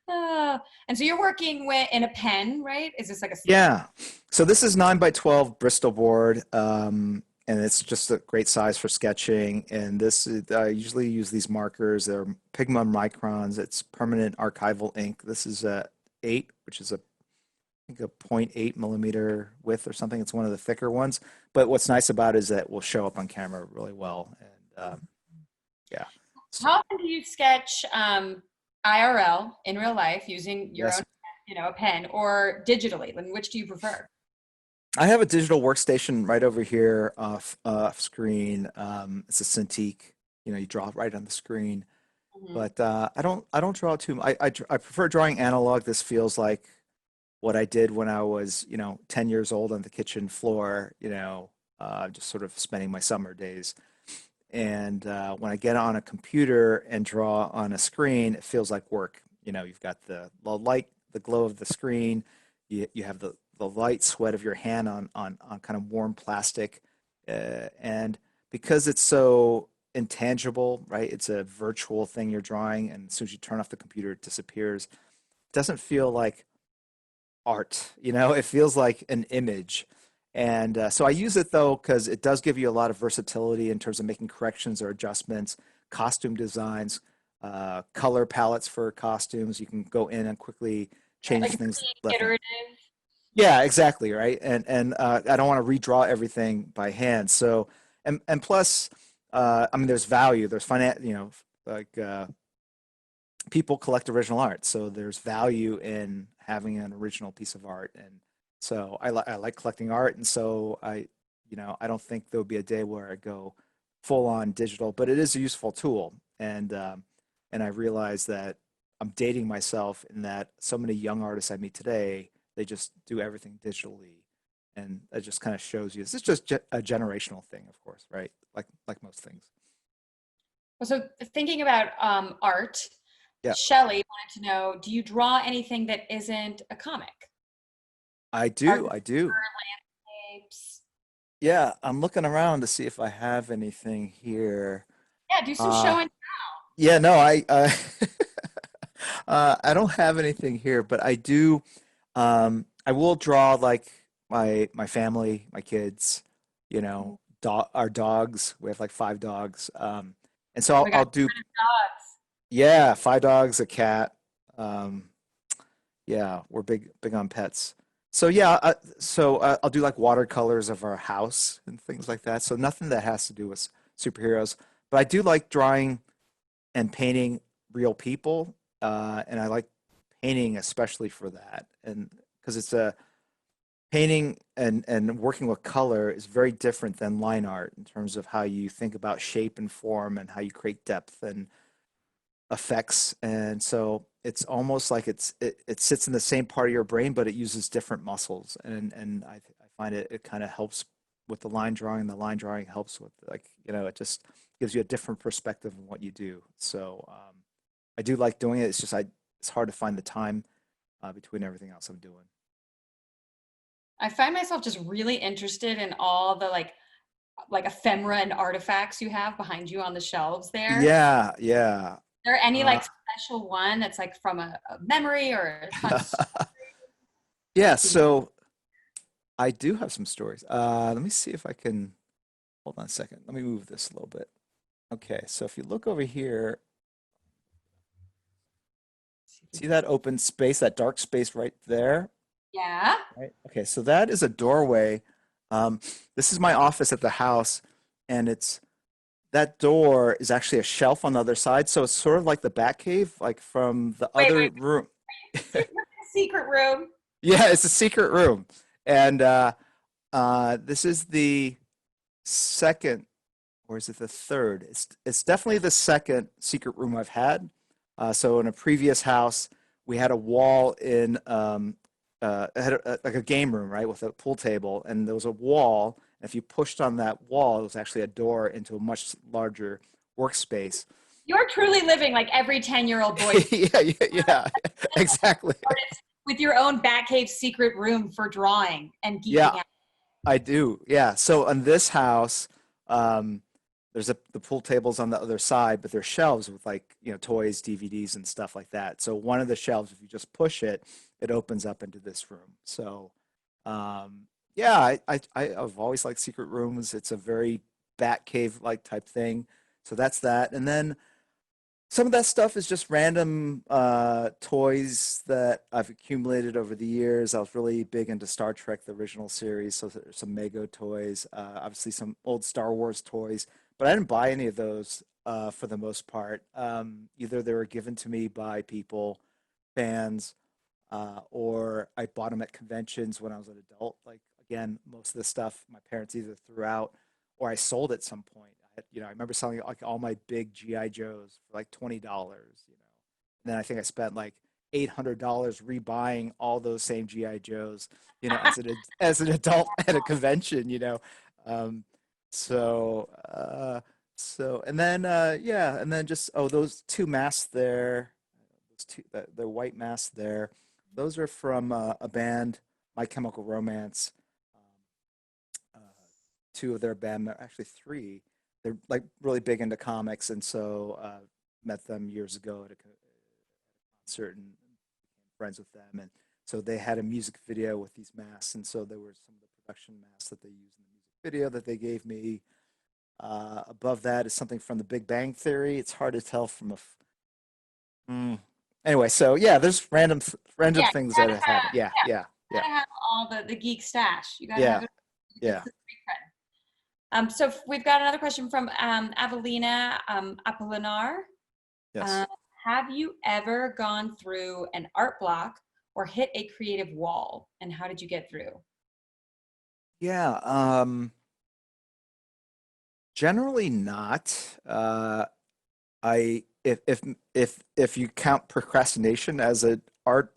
And so you're working with in a pen, right? Is this like a Yeah. So this is 9 by 12 Bristol board, and it's just a great size for sketching. And I usually use these markers. They're Pigma microns. It's permanent archival ink. This is a 8, which is I think a 0.8 millimeter width or something. It's one of the thicker ones. But what's nice about it is that it will show up on camera really well. And yeah. So, How often do you sketch IRL in real life using your yes. own, a pen, or digitally? And which do you prefer? I have a digital workstation right over here off screen. It's a Cintiq. You draw it right on the screen. Mhm. But I don't draw too. I prefer drawing analog. This feels like what I did when I was 10 years old on the kitchen floor. Just sort of spending my summer days. And when I get on a computer and draw on a screen, it feels like work. You've got the light, the glow of the screen. You have the light sweat of your hand on kind of warm plastic. And because it's so intangible, right? It's a virtual thing you're drawing, and as soon as you turn off the computer, it disappears. It doesn't feel like art, it feels like an image. And so I use it though, because it does give you a lot of versatility in terms of making corrections or adjustments, costume designs, color palettes for costumes. You can go in and quickly Right, change like things being left. iterative. Yeah, exactly, right. And I don't want to redraw everything by hand. So and plus, I mean, there's value. There's like people collect original art, so there's value in having an original piece of art. And so I like collecting art, and so I don't think there would be a day where I go full on digital, but it is a useful tool. And I realize that I'm dating myself in that so many young artists I meet today, they just do everything digitally. and it just kind of shows you. This is just a generational thing, of course, right? Like most things. Well, so thinking about art, Yeah, Shelley wanted to know, do you draw anything that isn't a comic? I do. Architecture, I do. landscapes? Yeah, I'm looking around to see if I have anything here. Yeah, do some Uh, showing. yeah, no, I don't have anything here, but I do. I will draw like my family, my kids, our dogs. We have like 5 dogs. And so Oh I'll, my God, I'll do, dogs. yeah, 5 dogs, a cat. Um, yeah, we're big on pets. So yeah, I'll do like watercolors of our house and things like that. So nothing that has to do with superheroes, but I do like drawing and painting real people, and I like painting especially for that, and because it's a painting and working with color is very different than line art in terms of how you think about shape and form and how you create depth and effects. And so it's almost like it sits in the same part of your brain, but it uses different muscles. And I find it kind of helps with the line drawing. The line drawing helps with like, it just gives you a different perspective on what you do. So I do like doing it. It's just it's hard to find the time between everything else I'm doing. I find myself just really interested in all the like ephemera and artifacts you have behind you on the shelves there. Yeah, yeah. There any Uh, like special one that's like from a memory or a fun story yeah, that you so I do have some stories. Let me see if I can hold on a second. Let me move this a little bit. Okay, so if you look over here, see that open space, that dark space right there? yeah. Right. Okay, so that is a doorway. Um, this is my office at the house, and that door is actually a shelf on the other side. So it's sort of like the Bat Cave, like from the other Wait. room. Secret room. Yeah, it's a secret room. And this is the second, or is it the third? It's definitely the second secret room I've had. So in a previous house, we had a wall in it had like a game room, right, with a pool table, and there was a wall. And if you pushed on that wall, it was actually a door into a much larger workspace. You're truly living like every 10-year-old boy Yeah, yeah, yeah, exactly. artist with your own Batcave secret room for drawing and Yeah, geeking out. I do. Yeah. So on this house, um, there's the pool tables on the other side, but there's shelves with like, toys, DVDs and stuff like that. So one of the shelves, if you just push it, it opens up into this room. So, yeah, I've always liked secret rooms. It's a very bat cave like type thing. So that's that. And then some of that stuff is just random toys that I've accumulated over the years. I was really big into Star Trek, the original series, so there's some Mego toys, obviously some old Star Wars toys, but I didn't buy any of those for the most part. Either they were given to me by people, fans, or I bought them at conventions when I was an adult. Like again, most of the stuff my parents either threw out or I sold at some point. I remember selling like all my big GI Joes for like $20. And then I think I spent like $800 rebuying all those same GI Joes, as an adult at a convention. Um, so and then yeah, and then just those two masks there, those two the white masks there, those are from a band, My Chemical Romance. Two of their band, actually three. They're like really big into comics, and so met them years ago at a concert and became friends with them. And so they had a music video with these masks, and so there were some of the production masks that they used in the music video that they gave me. Above that is something from The Big Bang Theory. It's hard to tell from mm. Anyway. So yeah, there's random Yeah, things that have happened. Yeah, yeah, yeah, you yeah, gotta have all the geek stash. You gotta have yeah, it. It's yeah. the street cred. So we've got another question from Avelina Apolinar. Yes. Um, have you ever gone through an art block or hit a creative wall? And how did you get through? Yeah. Generally not. I if you count procrastination as an art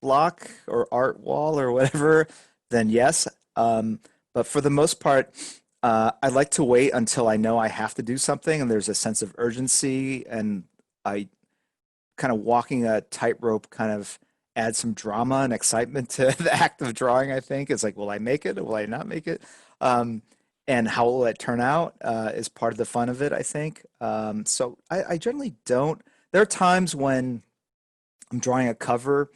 block or art wall or whatever, then yes. But for the most part, I like to wait until I know I have to do something and there's a sense of urgency, and I kind of walking a tightrope kind of adds some drama and excitement to the act of drawing, I think. It's like, will I make it or will I not make it? Um, and how will it turn out is part of the fun of it, I think. So I generally don't. There are times when I'm drawing a cover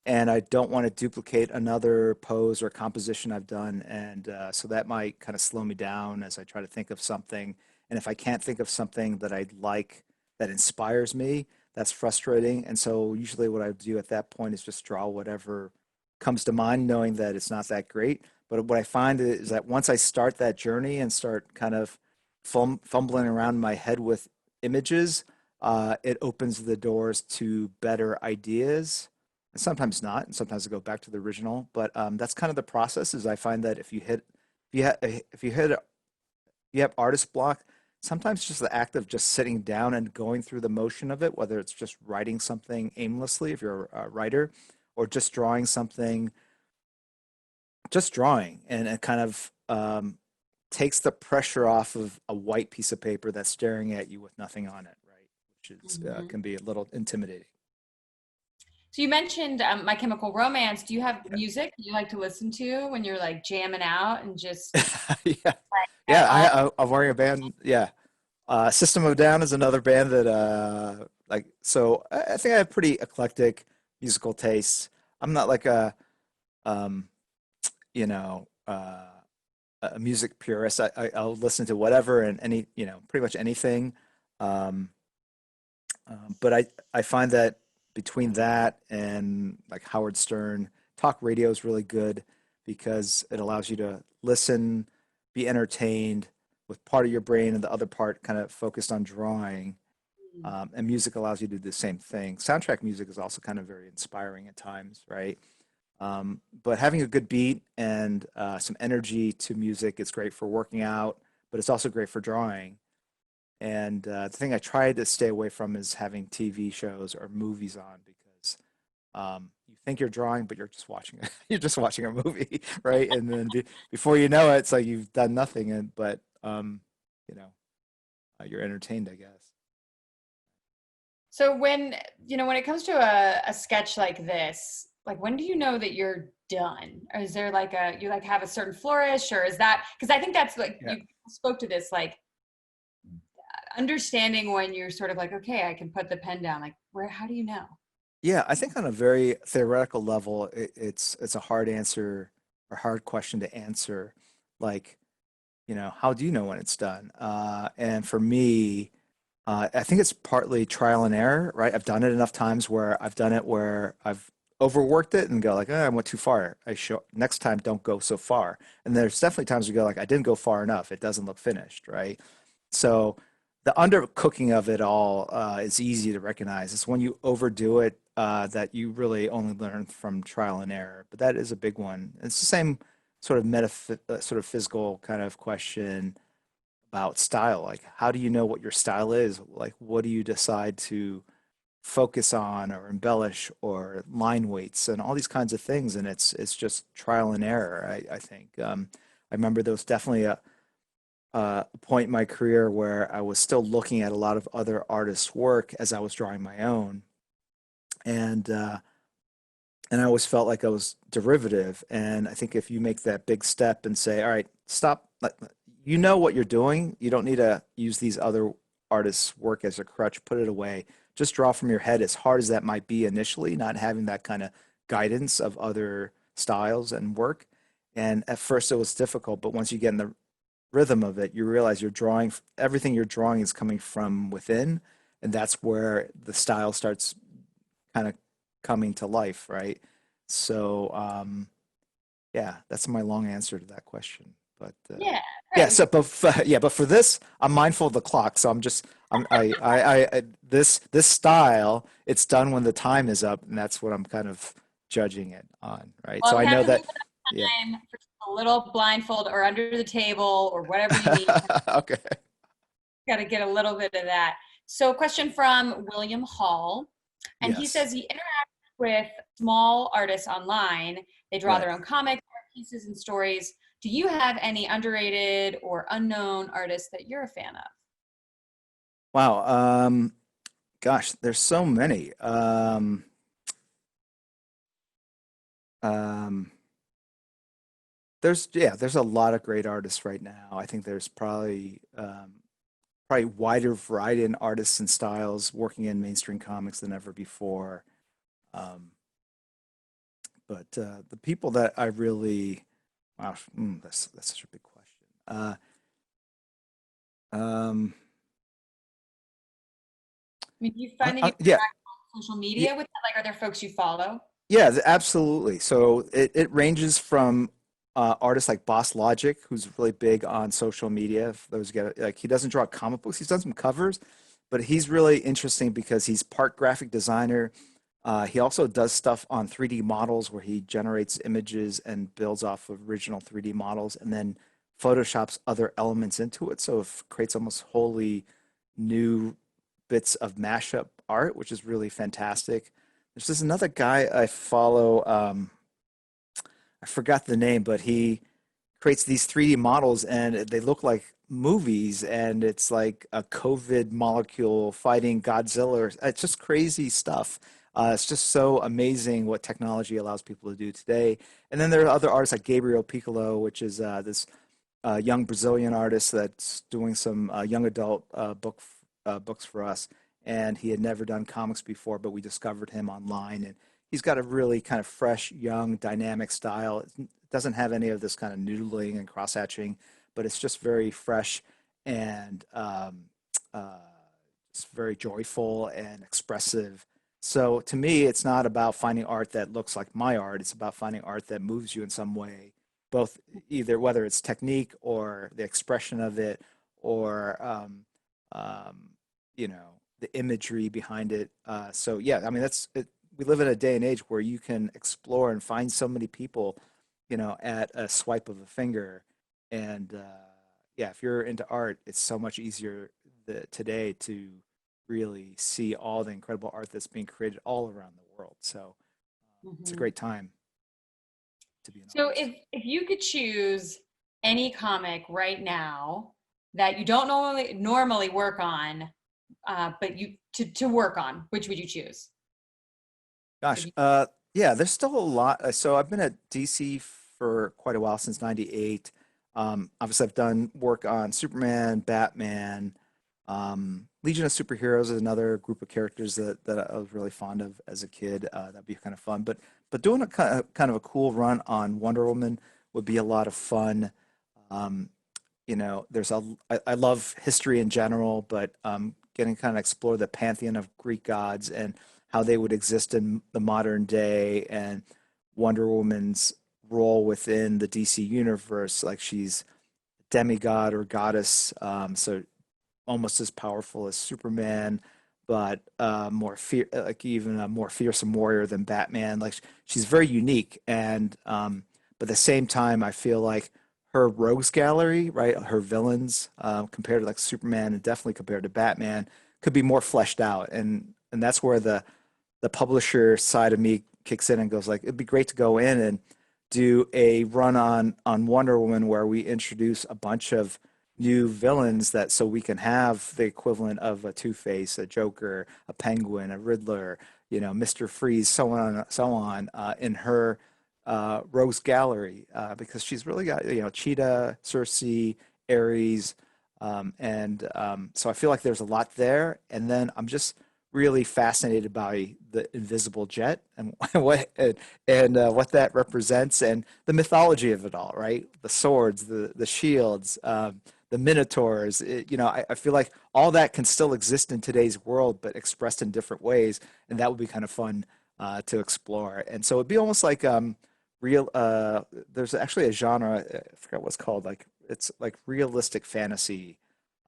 and I don't want to duplicate another pose or composition I've done. And so that might kind of slow me down as I try to think of something. And if I can't think of something that I'd like that inspires me, that's frustrating. And so usually what I do at that point is just draw whatever comes to mind, knowing that it's not that great. But what I find is that once I start that journey and start kind of fumbling around in my head with images, it opens the doors to better ideas, and sometimes not, and sometimes I go back to the original. But that's kind of the process. Is I find that if you hit you have artist block, sometimes just the act of just sitting down and going through the motion of it, whether it's just writing something aimlessly if you're a writer, or just drawing something, just drawing, and it kind of takes the pressure off of a white piece of paper that's staring at you with nothing on it, right? Which is Mhm. can be a little intimidating. So you mentioned My Chemical Romance. Do you have Yeah. music you like to listen to when you're like jamming out and just Yeah. at Yeah, all? I'm wearing a band. Yeah. System of a Down is another band that like, so I think I have pretty eclectic musical tastes. I'm not like um you know a music purist. I'll listen to whatever and any, pretty much anything. Um but I find that between that and like Howard Stern, talk radio is really good because it allows you to listen, be entertained with part of your brain and the other part kind of focused on drawing. And music allows you to do the same thing. Soundtrack music is also kind of very inspiring at times, right? But having a good beat and some energy to music is great for working out, but it's also great for drawing. And the thing I try to stay away from is having TV shows or movies on because you think you're drawing, but you're just watching you're just watching a movie, right? And then before you know it, it's like you've done nothing. And but you know, you're entertained, I guess. So when it comes to a sketch like this, like when do you know that you're done? Or is there like you like have a certain flourish, or is that because I think that's like Yeah. you spoke to this like understanding when you're sort of like, okay, I can put the pen down. Like how do you know? Yeah, I think on a very theoretical level, it's a hard answer or hard question to answer. Like, how do you know when it's done? And for me, I think it's partly trial and error, right? I've done it enough times where I've done it where I've overworked it and go like, I went too far. Next time, don't go so far. And there's definitely times we go like, I didn't go far enough. It doesn't look finished, right? So the undercooking of it all is easy to recognize. It's when you overdo it that you really only learn from trial and error. But that is a big one. It's the same sort of sort of physical kind of question about style. Like, how do you know what your style is? Like, what do you decide to focus on or embellish or line weights and all these kinds of things? And it's just trial and error. I think. I remember there was definitely a point in my career where I was still looking at a lot of other artists' work as I was drawing my own, and and I always felt like I was derivative. And I think if you make that big step and say, "All right, stop," you know what you're doing. You don't need to use these other artists' work as a crutch. Put it away. Just draw from your head, as hard as that might be initially, not having that kind of guidance of other styles and work. And at first it was difficult, but once you get in the rhythm of it, you realize you're drawing, everything you're drawing is coming from within, and that's where the style starts kind of coming to life, right? So, yeah, that's my long answer to that question. But Yeah, yeah, right. yeah, but for this, I'm mindful of the clock, so this style, it's done when the time is up, and that's what I'm kind of judging it on, right? So Well, I we have know to move that, it yeah. time for a little blindfold or under the table or whatever you need. Okay. Got to get a little bit of that. So, a question from William Hall, and he Yes. says he interacts with small artists online. They draw Right. their own comics, art pieces, and stories. Do you have any underrated or unknown artists that you're a fan of? Wow. Gosh, there's so many. Um, there's a lot of great artists right now. I think there's probably wider variety in artists and styles working in mainstream comics than ever before. Um, but the people that I really, wow, that's such a big question. Um, I mean, do you find that you yeah, interact on social yeah, media with that? Like, are there folks you follow? yeah, absolutely. So it ranges from artists like Boss Logic, who's really big on social media. If those get like he doesn't draw comic books, he's done some covers, but he's really interesting because he's part graphic designer. He also does stuff on 3D models where he generates images and builds off of original 3D models and then photoshops other elements into it. So it creates almost wholly new bits of mashup art, which is really fantastic. There's this another guy I follow. I forgot the name, but he creates these 3D models and they look like movies. And it's like a COVID molecule fighting Godzilla. It's just crazy stuff. It's just so amazing what technology allows people to do today. And then there are other artists like Gabriel Piccolo, which is this young Brazilian artist that's doing some young adult books for us. And he had never done comics before, but we discovered him online, and he's got a really kind of fresh, young, dynamic style. It doesn't have any of this kind of noodling and cross hatching, but it's just very fresh and uh, it's very joyful and expressive. So to me, it's not about finding art that looks like my art. It's about finding art that moves you in some way, both either whether it's technique or the expression of it or um, you know the imagery behind it. So yeah, I mean that's it. We live in a day and age where you can explore and find so many people, at a swipe of a finger. And yeah, if you're into art, it's so much easier today to really see all the incredible art that's being created all around the world. So it's a Mhm. great time to be an So artist. if you could choose any comic right now that you don't normally work on, but you to work on, which would you choose? If Gosh, you, yeah, there's still a lot. So I've been at DC for quite a while, since '98. Obviously, I've done work on Superman, Batman, Legion of Superheroes is another group of characters that I was really fond of as a kid. That'd be kind of fun. But doing a kind of a cool run on Wonder Woman would be a lot of fun. Um, I love history in general, but getting kind of explore the pantheon of Greek gods and how they would exist in the modern day, and Wonder Woman's role within the DC universe, like she's demigod or goddess, so almost as powerful as Superman, but like even a more fearsome warrior than Batman. Like she's very unique, and but at the same time, I feel like her rogues gallery, right, her villains, compared to like Superman and definitely compared to Batman, could be more fleshed out, and that's where the publisher side of me kicks in and goes like, it'd be great to go in and do a run on Wonder Woman where we introduce a bunch of new villains that so we can have the equivalent of a Two-Face, a Joker, a Penguin, a Riddler, Mr. Freeze, so on, in her Rogues Gallery, because she's really got, Cheetah, Cersei, Ares, so I feel like there's a lot there. And then I'm just really fascinated by the invisible jet and what that represents and the mythology of it all, right? The swords, the shields, the minotaurs. I feel like all that can still exist in today's world, but expressed in different ways, and that would be kind of fun to explore. And so it'd be almost like real. There's actually a genre, I forgot what's called. Like it's like realistic fantasy.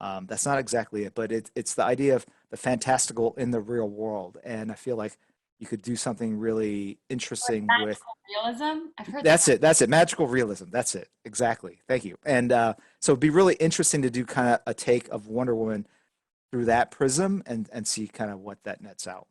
That's not exactly it, but it's the idea of the fantastical in the real world, and I feel like you could do something really like interesting with. magical realism, I've heard that That's one. it. That's it. Magical realism. That's it. Exactly. Thank you. And so it'd be really interesting to do kind of a take of Wonder Woman through that prism and see kind of what that nets out.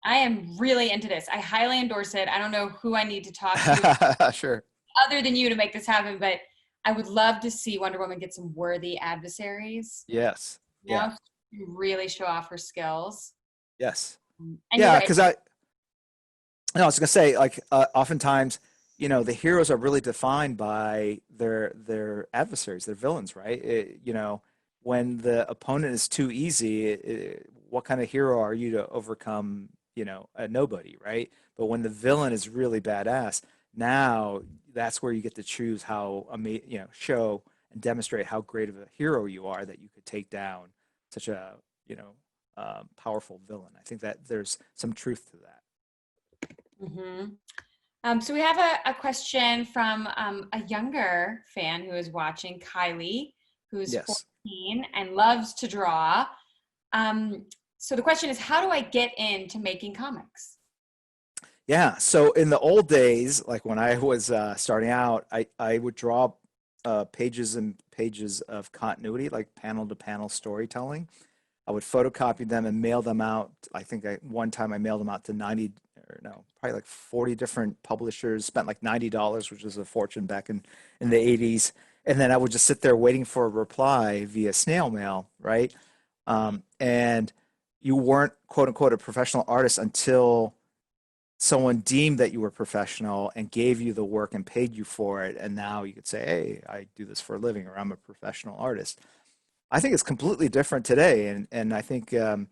I am really into this. I highly endorse it. I don't know who I need to talk to Sure. other than you to make this happen, but I would love to see Wonder Woman get some worthy adversaries, Yes. you Yeah. know, to really show off her skills. Yes. And you're Yeah. right. Because I was gonna say, like, oftentimes, the heroes are really defined by their adversaries, their villains, right? When the opponent is too easy, what kind of hero are you to overcome, a nobody, right? But when the villain is really badass, now that's where you get to choose how, show and demonstrate how great of a hero you are that you could take down such a, powerful villain. I think that there's some truth to that. Mhm. So we have a question from a younger fan who is watching, Kylie, who's Yes. 14 and loves to draw. Um, so the question is, how do I get into making comics? Yeah. So in the old days, like when I was starting out, I would draw pages and pages of continuity, like panel to panel storytelling. I would photocopy them and mail them out. I think one time I mailed them out to 90, or no, probably like 40 different publishers, spent like $90, which was a fortune back in the 80s. And then I would just sit there waiting for a reply via snail mail, right? And you weren't, quote unquote, a professional artist until someone deemed that you were professional and gave you the work and paid you for it. And now you could say, hey, I do this for a living, or I'm a professional artist. I think it's completely different today. And I think um,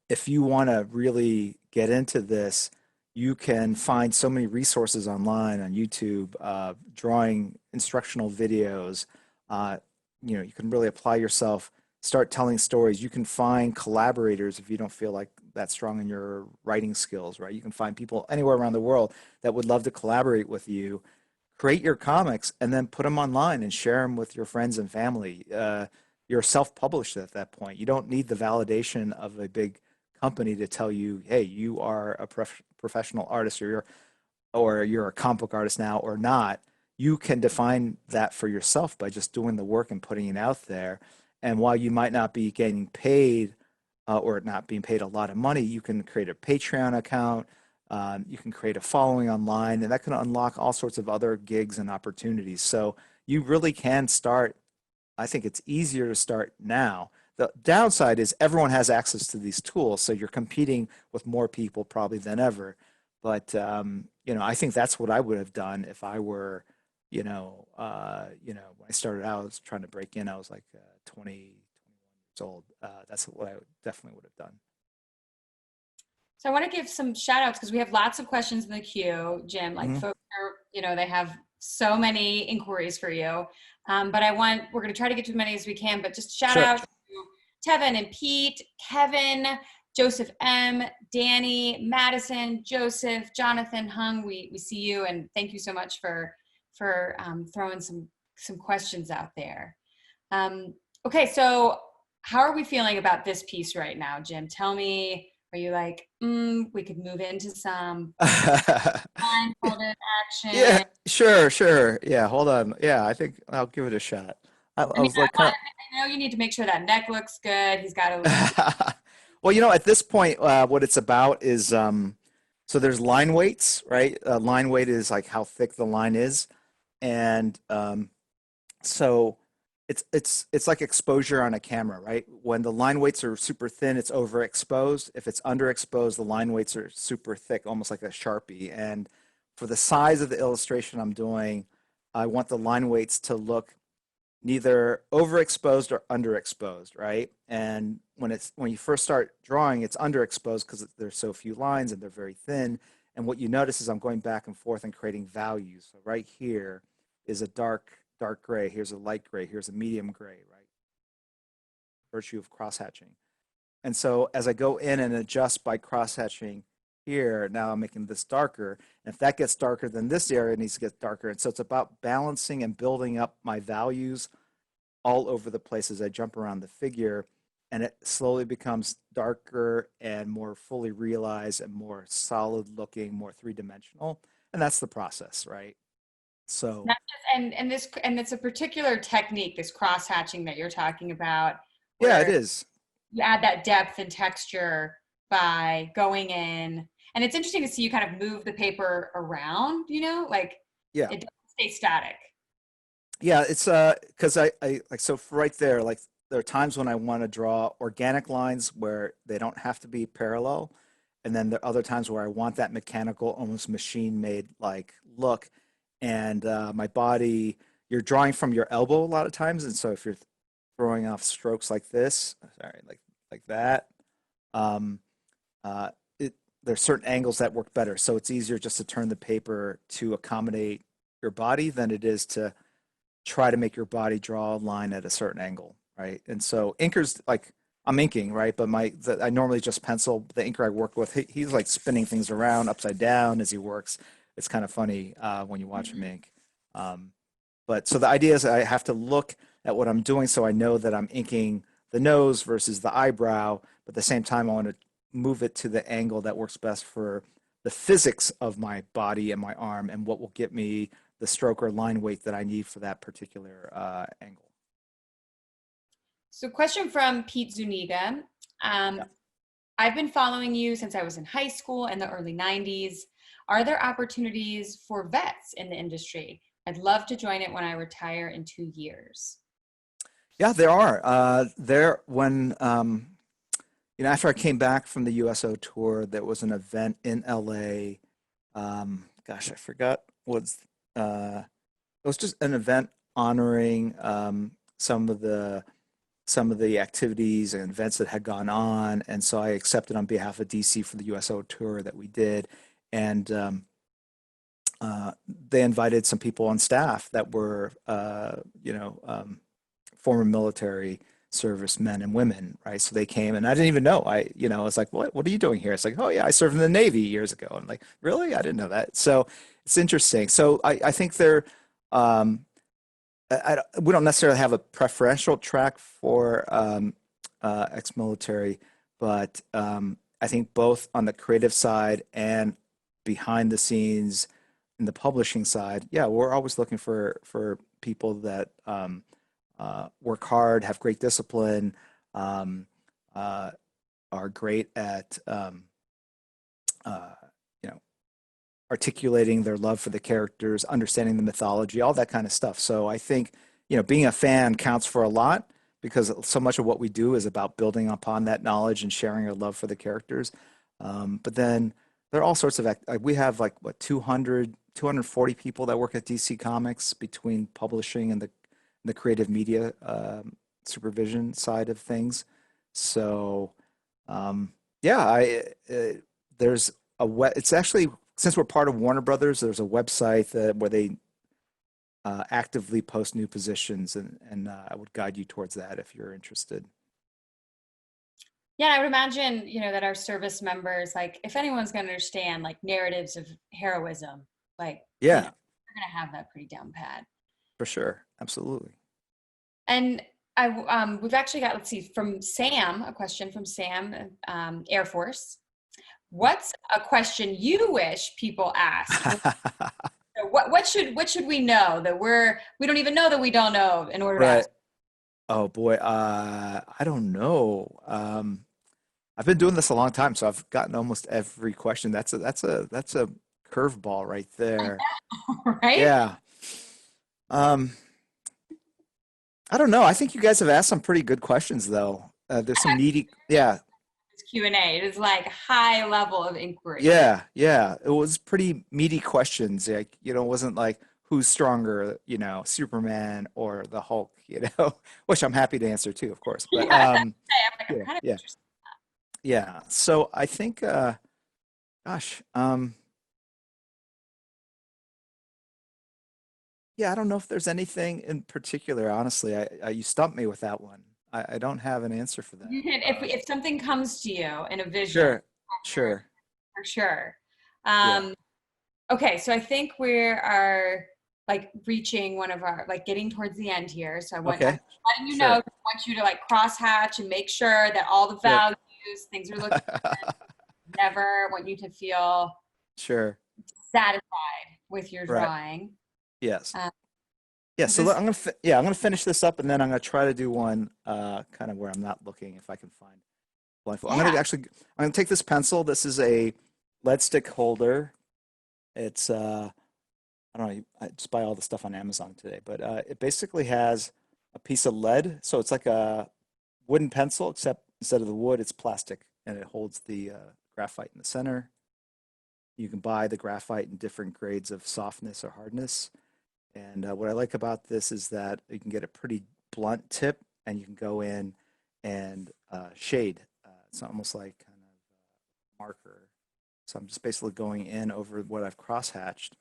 if you want to really get into this, you can find so many resources online on YouTube, drawing instructional videos. Uh, you can really apply yourself, start telling stories. You can find collaborators if you don't feel like that strong in your writing skills, right? You can find people anywhere around the world that would love to collaborate with you. Create your comics and then put them online and share them with your friends and family. You're self-published at that point. You don't need the validation of a big company to tell you, hey, you are a professional artist, or you're a comic book artist now or not. You can define that for yourself by just doing the work and putting it out there. And while you might not be getting paid, or not being paid a lot of money, you can create a Patreon account. You can create a following online, and that can unlock all sorts of other gigs and opportunities. So you really can start. I think it's easier to start now. The downside is everyone has access to these tools, so you're competing with more people probably than ever. But I think that's what I would have done if I were, when I started out, I was trying to break in. I was like 20, 21 years old. That's what I definitely would have done. So I want to give some shout outs because we have lots of questions in the queue, Jim. Like Mhm. folks are, they have so many inquiries for you. But we're going to try to get to as many as we can, but just shout Sure. out to Tevin and Pete, Kevin, Joseph M, Danny, Madison, Joseph, Jonathan Hung. We see you, and thank you so much for throwing some questions out there. Okay, so how are we feeling about this piece right now, Jim? Tell me, are you like, we could move into some blindfolded Yeah, action? sure, sure. Yeah, hold on. Yeah, I think I'll give it a shot. I I mean, was like kind I know you need to make sure that neck looks good. He's got a, of well, at this point, what it's about is so there's line weights, right? Line weight is like how thick the line is, and so it's like exposure on a camera, right? When the line weights are super thin, it's overexposed. If it's underexposed, the line weights are super thick, almost like a Sharpie. And for the size of the illustration I'm doing, I want the line weights to look neither overexposed or underexposed, right? And when you first start drawing, it's underexposed because there's so few lines and they're very thin. And what you notice is I'm going back and forth and creating values. So right here is a dark gray. Here's a light gray. Here's a medium gray, right? Virtue of crosshatching. And so as I go in and adjust by crosshatching here, now I'm making this darker. And if that gets darker, then this area needs to get darker. And so it's about balancing and building up my values all over the place as I jump around the figure. And it slowly becomes darker and more fully realized and more solid looking, more three-dimensional. And that's the process, right? So not just, and it's a particular technique, this cross hatching that you're talking about, yeah, it where is. you add that depth and texture by going in. And it's interesting to see you kind of move the paper around, like Yeah. it doesn't stay static. Yeah, it's because I like so right there, like there are times when I want to draw organic lines where they don't have to be parallel, and then there are other times where I want that mechanical, almost machine made like look, and my body, you're drawing from your elbow a lot of times, and so if you're throwing off strokes like this, sorry, like that, um, it there's certain angles that work better, so it's easier just to turn the paper to accommodate your body than it is to try to make your body draw a line at a certain angle, right? And so inkers like I'm inking, right? But I normally just pencil. The inker I work with, he's like spinning things around upside down as he works. It's kind of funny when you watch him Mhm. ink. Um, but so the idea is I have to look at what I'm doing so I know that I'm inking the nose versus the eyebrow, but at the same time I want to move it to the angle that works best for the physics of my body and my arm and what will get me the stroke or line weight that I need for that particular angle. So, question from Pete Zuniga. Yeah. Um, I've been following you since I was in high school in the early 90s. Are there opportunities for vets in the industry? I'd love to join it when I retire in 2 years. Yeah, there are. There when after I came back from the USO tour, there was an event in LA. Gosh, I forgot what's it was just an event honoring some of the activities and events that had gone on, and so I accepted on behalf of DC for the USO tour that we did, and they invited some people on staff that were former military service men and women, right? So they came and I didn't even know. I was like, what are you doing here? It's like, oh yeah, I served in the Navy years ago. I'm like, really? I didn't know that. So it's interesting. So I think um, we don't necessarily have a preferential track for ex-military, but I think both on the creative side and behind the scenes in the publishing side, yeah, we're always looking for people that work hard, have great discipline, um, uh, are great at uh, you know articulating their love for the characters, understanding the mythology, all that kind of stuff. So I think being a fan counts for a lot because so much of what we do is about building upon that knowledge and sharing our love for the characters. But then there are all sorts of we have like what 240 people that work at DC Comics between publishing and the creative media supervision side of things. So yeah, there's it's actually since we're part of Warner Brothers, there's a website where they actively post new positions, and I would guide you towards that if you're interested. Yeah, I would imagine, that our service members, like, if anyone's going to understand, like, narratives of heroism, like, Yeah, they're going to have that pretty down pat. for sure, absolutely. And we've actually got, let's see, from Sam, a question from Sam, Air Force. What's a question you wish people ask? So what should we know that we don't even know that we don't know in order to Right. ask? Oh boy, I don't know. I've been doing this a long time, so I've gotten almost every question. That's a curveball right there. Right? Yeah. Um, I don't know. I think you guys have asked some pretty good questions, though. There's some meaty, yeah, It's Q&A. It is like high level of inquiry. yeah. It was pretty meaty questions. Like, it wasn't like who's stronger, Superman or the Hulk, which I'm happy to answer too, of course. But Yeah, I'm like, I'm yeah, kind of yeah, interested. yeah. So I think, gosh, yeah, I don't know if there's anything in particular. Honestly, you stumped me with that one. I don't have an answer for that. You can, if something comes to you in a vision, Sure, sure, for sure. yeah. Um, okay, so I think we are like reaching one of our, like, getting towards the end here. So I'm Okay, letting you know, I sure. want you to like crosshatch and make sure that all the Yep. values, things are looking never want you to feel Sure. satisfied with your Right. drawing. Yes. Um, Yeah. this So is I'm gonna finish this up, and then I'm gonna try to do one kind of where I'm not looking if I can find blindfold. yeah. I'm gonna take this pencil. This is a lead stick holder. It's I don't know, I just buy all the stuff on Amazon today, but it basically has a piece of lead. So it's like a wooden pencil, except instead of the wood, it's plastic, and it holds the graphite in the center. You can buy the graphite in different grades of softness or hardness. And what I like about this is that you can get a pretty blunt tip, and you can go in and shade. It's almost like kind of marker. So I'm just basically going in over what I've crosshatched,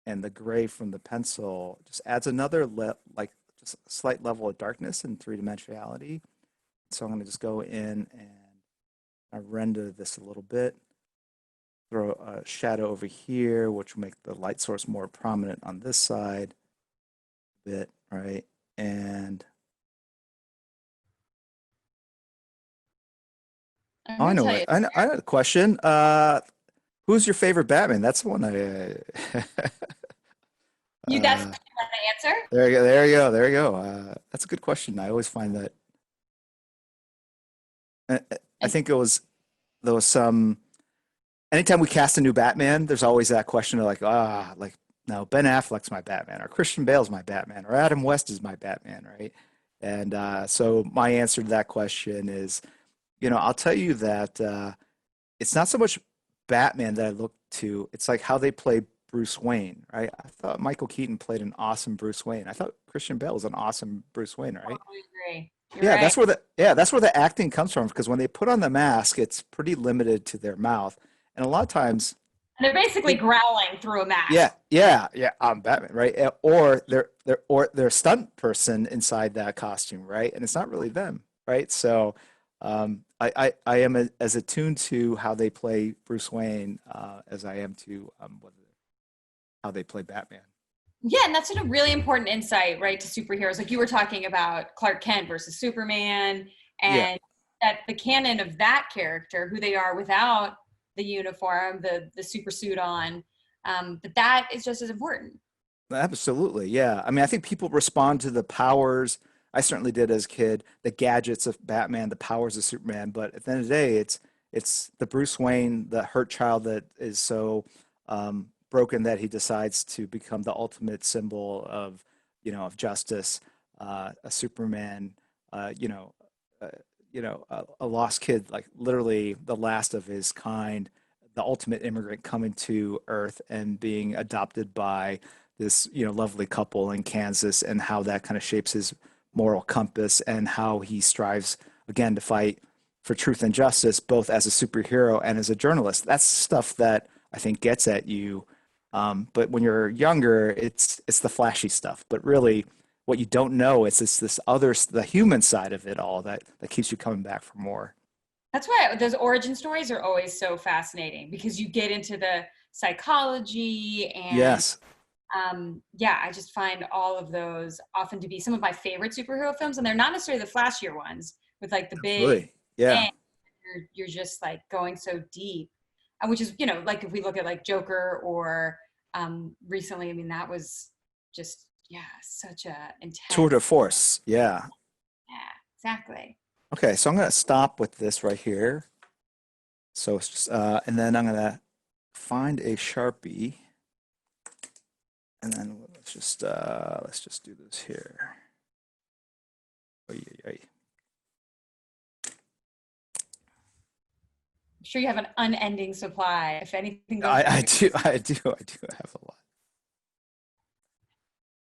and the gray from the pencil just adds another like just a slight level of darkness and three dimensionality. So I'm going to just go in and I render this a little bit. Throw a shadow over here, which will make the light source more prominent on this side a bit, right? And I'm oh, I gonna know tell what you, I know the question. Who's your favorite Batman? That's the one that's uh, the answer. there you go, there you go, there you go. That's a good question. I always find that I And think there was some anytime we cast a new Batman, there's always that question of like no, Ben Affleck's my Batman, or Christian Bale's my Batman, or Adam West is my Batman, right? And so my answer to that question is, I'll tell you that it's not so much Batman that I look to, it's like how they play Bruce Wayne, right? I thought Michael Keaton played an awesome Bruce Wayne. I thought Christian Bale was an awesome Bruce Wayne, right? totally agree. You're Yeah, right. that's where the acting comes from because when they put on the mask, it's pretty limited to their mouth. And a lot of times And they're basically people, growling through a yeah, mask. yeah, I'm Batman, right? Or they're a stunt person inside that costume, right? And it's not really them, right? So I am as attuned to how they play Bruce Wayne as I am to how they play Batman. Yeah, and that's a really important insight, right, to superheroes. Like you were talking about Clark Kent versus Superman, Yeah, and that the canon of that character, who they are without the uniform, the super suit on, that is just as important. absolutely. Yeah. I mean, I think people respond to the powers. I certainly did as a kid, the gadgets of Batman, the powers of Superman. But at the end of the day, it's the Bruce Wayne, the hurt child that is so broken that he decides to become the ultimate symbol of, of justice. A Superman, uh, you know, uh, a lost kid, like literally the last of his kind, the ultimate immigrant coming to Earth and being adopted by this lovely couple in Kansas, and how that kind of shapes his moral compass and how he strives again to fight for truth and justice both as a superhero and as a journalist. That's stuff that I think gets at you. But when you're younger, it's the flashy stuff. But really, what you don't know is this other the human side of it all that keeps you coming back for more. That's why those origin stories are always so fascinating because you get into the psychology and Yes, yeah, I just find all of those often to be some of my favorite superhero films, and they're not necessarily the flashier ones with like the big absolutely. Yeah, bang. You're just like going so deep, and which is like if we look at like Joker or recently, I mean that was just yeah such a tour de intense. force. Yeah. Yeah, exactly. Okay, so I'm going to stop with this right here. So it's just, and then I'm going to find a Sharpie, and then let's just do this here. Oy, oy, oy. I'm sure you have an unending supply. If anything goes I wrong, do, I do have a lot.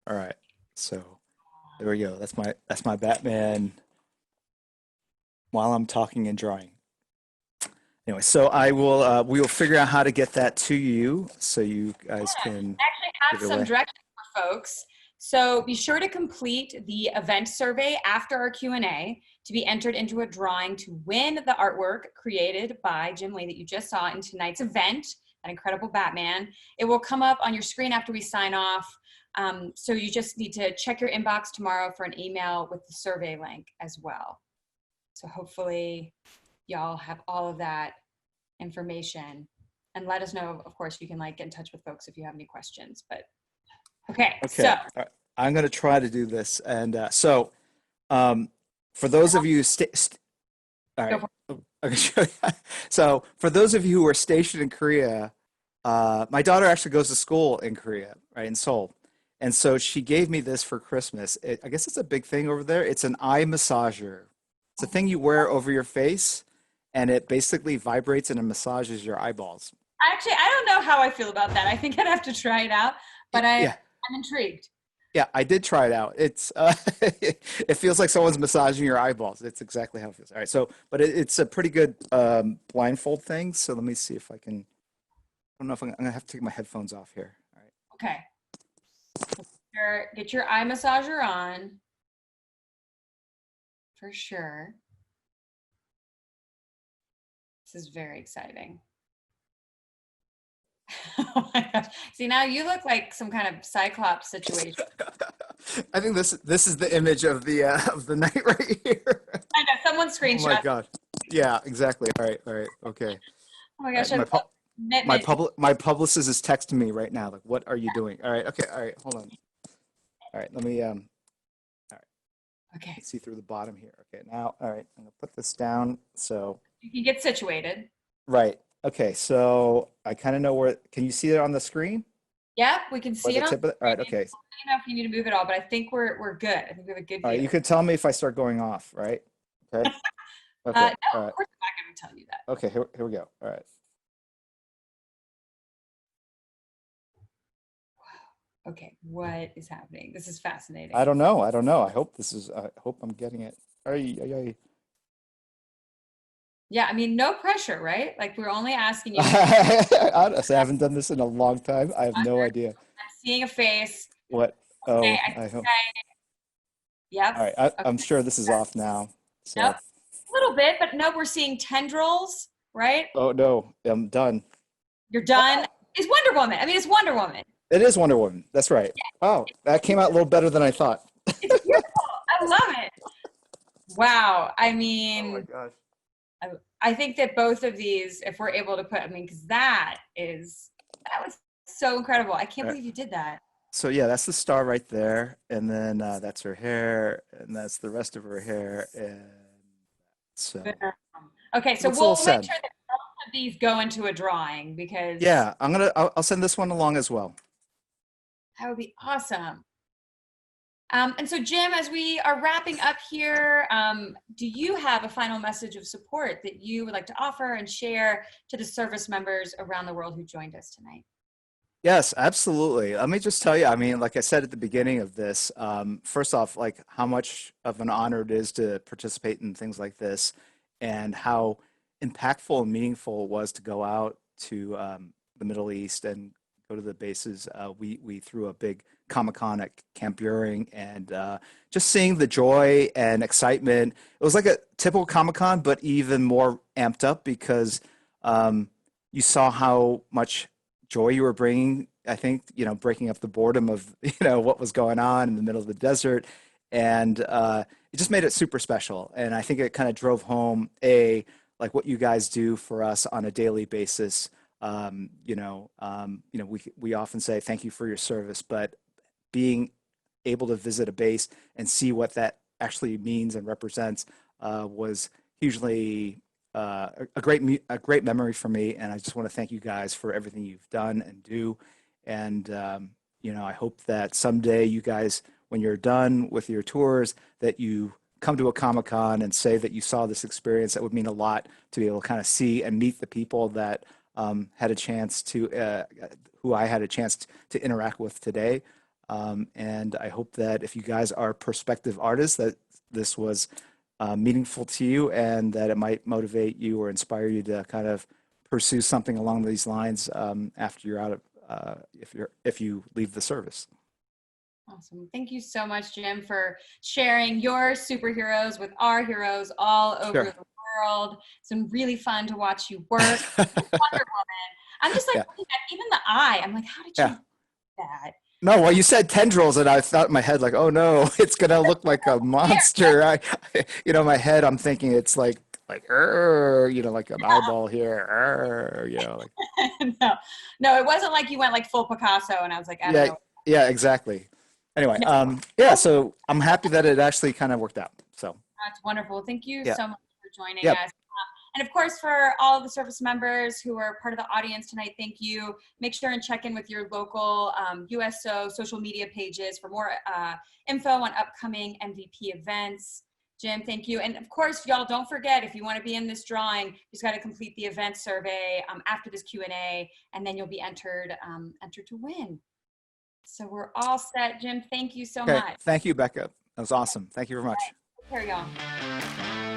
All right, so there we go. That's my Batman while I'm talking and drawing. Anyway, so we will figure out how to get that to you so you guys can actually have give it some away. directions for folks. So be sure to complete the event survey after our Q&A to be entered into a drawing to win the artwork created by Jim Lee that you just saw in tonight's event, that incredible Batman. It will come up on your screen after we sign off. So you just need to check your inbox tomorrow for an email with the survey link as well. So hopefully y'all have all of that information, and let us know, of course. You can like get in touch with folks if you have any questions. But okay, so Okay, all right. I'm going to try to do this, and um, for those of you, all go right. for Okay, sure. So for those of you who are stationed in Korea, my daughter actually goes to school in Korea. right, in Seoul. And so she gave me this for Christmas. I guess it's a big thing over there. It's an eye massager. It's a thing you wear over your face, and it basically vibrates and it massages your eyeballs. Actually, I don't know how I feel about that. I think I'd have to try it out, but Yeah, I'm intrigued. yeah, I did try it out. It's it feels like someone's massaging your eyeballs. It's exactly how it feels. All right, so but it's a pretty good blindfold thing. So let me see if I can. I don't know if I'm gonna have to take my headphones off here. All right. Okay. Get your eye massager on for sure. This is very exciting. Oh my gosh. See, now you look like some kind of Cyclops situation. I think this is the image of the night right here. I know, someone Oh my screenshot. God. Yeah, exactly. All right, okay. Oh my All gosh, right, I love commitment. my publicist is texting me right now. Like, what are you doing? All right, okay, all right, hold on. All right, let me all right, Okay, let's see through the bottom here. Okay, now, all right, I'm gonna put this down. So, you can get situated. right. Okay, so I kind of know where, can you see it on the screen? Yep, we can Or see the it on tip of it? All right, screen. okay. You know if you need to move it all, but I think we're good. I think we have a good All right, view. you could tell me if I start going off, right? Okay. Okay. No, All of right. course I'm not going to tell you that. Okay, here we go. All right. Okay, what is happening? This is I fascinating. don't know. I don't know. I hope I'm getting it. Ay, ay, ay. Yeah, I mean, no pressure, right? Like we're only asking you. Honestly, I haven't done this in a long time. I have no idea I'm seeing a face. what. Okay, Oh, I I think hope. yep. All right, I'm Okay. sure this is off now. Nope. So, A little bit, but no, we're seeing tendrils, right? oh no, I'm done. You're done. It's Wonder Woman. I mean, it's Wonder Woman. It is Wonder Woman. That's right. Oh, that came out a little better than I thought. It's beautiful. I love it. Wow. I Oh my mean, gosh. I think that both of these, if we're able to put, I mean, because that was so incredible. I can't All right. believe you did that. So yeah, that's the star right there, and then that's her hair, and that's the rest of her hair, and so Okay, so looks a little we'll make sad. sure that both of these go into a drawing because Yeah, I'll send this one along as well. that would be awesome. And so, Jim, as we are wrapping up here, do you have a final message of support that you would like to offer and share to the service members around the world who joined us tonight? Yes, absolutely. Let me just tell you, I mean, like I said at the beginning of this, first off, like how much of an honor it is to participate in things like this and how impactful and meaningful it was to go out to the Middle East and go to the bases. We threw a big Comic-Con at Camp Buring and just seeing the joy and excitement. It was like a typical Comic-Con, but even more amped up because you saw how much joy you were bringing. I think, breaking up the boredom of, what was going on in the middle of the desert. And it just made it super special. And I think it kind of drove home like what you guys do for us on a daily basis. We often say thank you for your service, but being able to visit a base and see what that actually means and represents was hugely a great memory for me, and I just want to thank you guys for everything you've done and do. And I hope that someday you guys, when you're done with your tours, that you come to a Comic Con and say that you saw this experience. That would mean a lot to be able to kind of see and meet the people that had a chance to, who I had a chance to interact with today. And I hope that if you guys are prospective artists, that this was meaningful to you and that it might motivate you or inspire you to kind of pursue something along these lines after you're out of if you leave the service. Awesome. Thank you so much, Jim, for sharing your superheroes with our heroes all over Sure. the world. It's been really fun to watch you work. Wonder Woman. I'm just like Yeah. looking at even the eye. I'm like, how did you Yeah. do that? No, well, you said tendrils, and I thought in my head, like, oh no, it's gonna look like a monster. My head, I'm thinking it's like, like an eyeball here, like, No, no, it wasn't like you went like full Picasso, and I was like, I don't yeah, know. yeah, exactly. Anyway, No, yeah, so I'm happy that it actually kind of worked out. So, that's wonderful. Thank you yeah, so much for joining yeah, us. And of course, for all of the service members who are part of the audience tonight, thank you. Make sure and check in with your local USO social media pages for more info on upcoming MVP events. Jim, thank you. And of course, y'all don't forget, if you want to be in this drawing, you just got to complete the event survey after this Q&A, and then you'll be entered to win. So we're all set. Jim, thank you so Okay, much. thank you, Becca. That was awesome. Thank you very much. Take care, y'all.